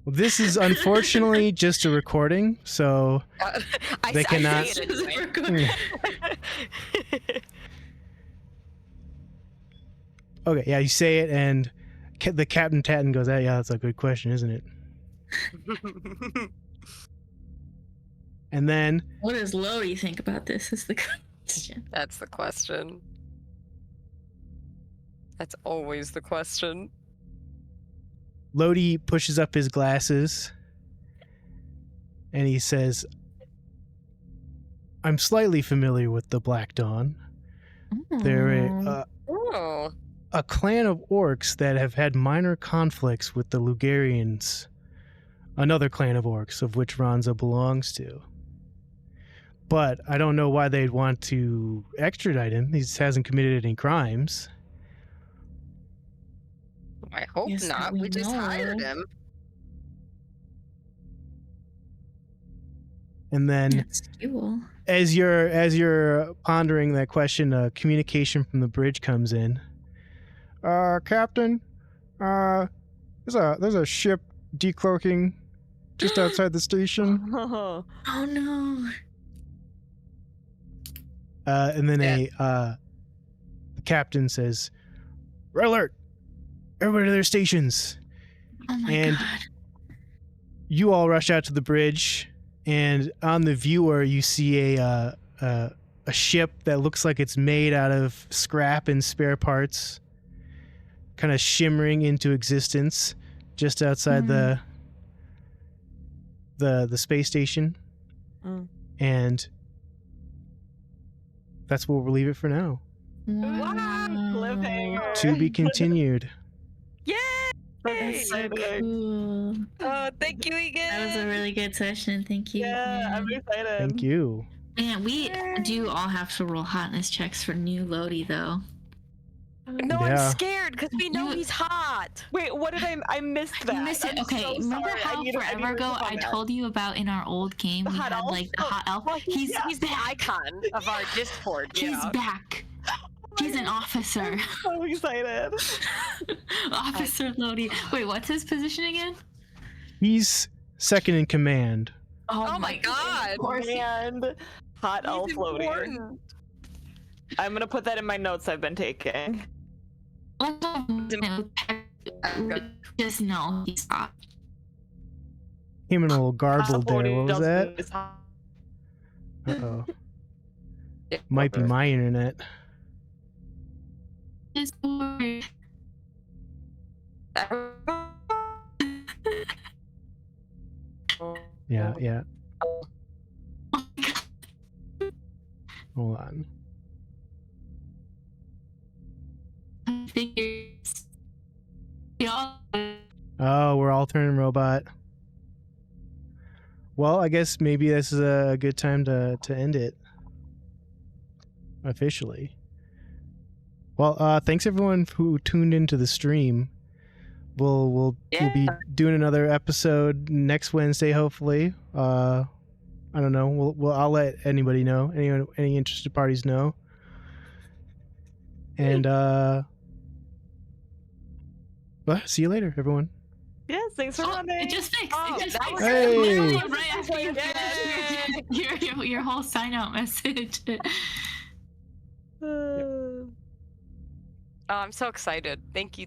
Well, this is unfortunately just a recording, so they cannot. say it anyway. Okay, yeah, you say it, and the Captain Tatton goes, "Yeah, that's a good question, isn't it?" And then What does Lori think about this? Is the question. That's the question. That's always the question. Lodi pushes up his glasses, and he says, "I'm slightly familiar with the Black Dawn. They're Oh. a clan of orcs that have had minor conflicts with the Lugarians, another clan of orcs of which Ranza belongs to. But I don't know why they'd want to extradite him. He hasn't committed any crimes." I hope Yes, not. we We just hired know. him. And then That's cool. as you're pondering that question, a communication from the bridge comes in. "Captain, there's a ship decloaking just outside the station." Oh, Oh no. And then the captain says, "Red alert! Everybody to their stations." Oh my And- god. You all rush out to the bridge, and on the viewer you see a ship that looks like it's made out of scrap and spare parts, kind of shimmering into existence just outside the space station. Mm. And that's where we'll leave it for now. Cliffhanger. To be continued. Yay! That's so cool. Oh, thank you again. That was a really good session. Thank you. Yeah, I'm again. excited. Thank you. Man, we do all have to roll hotness checks for new Lodi, though. No, Yeah. I'm scared because we know You- he's hot. Wait, what did I missed that? You missed it. I'm Okay, so remember sorry. how I need to forever ago recap I on that. told you about in our old game The we hot had elf? like the hot elf? Oh, He's He's the icon of our Discord. he's Yeah. back. He's an officer. So excited. Officer Lodi. Wait, what's his position again? He's second in command. Oh my god. Of course. And hot elf He's floating. important. I'm gonna put that in my notes I've been taking. Just know he's hot. Him and a little garbled there. What was that? Doesn't- Uh-oh. Might be my internet. Just worry. Yeah, yeah. Oh my god. Hold on. Figures. Y'all. Oh, we're all turning robot. Well, I guess maybe this is a good time to end it officially. Well, thanks everyone who tuned into the stream. We'll be doing another episode next Wednesday, hopefully. I don't know. I'll let anybody know. Any interested parties know. And well, see you later, everyone. Yes, thanks for Oh, running. it just fixed. Oh, it just that fixed. was Hey. Literally right after you Yay. finished your whole sign out message. Oh, I'm so excited. Thank you.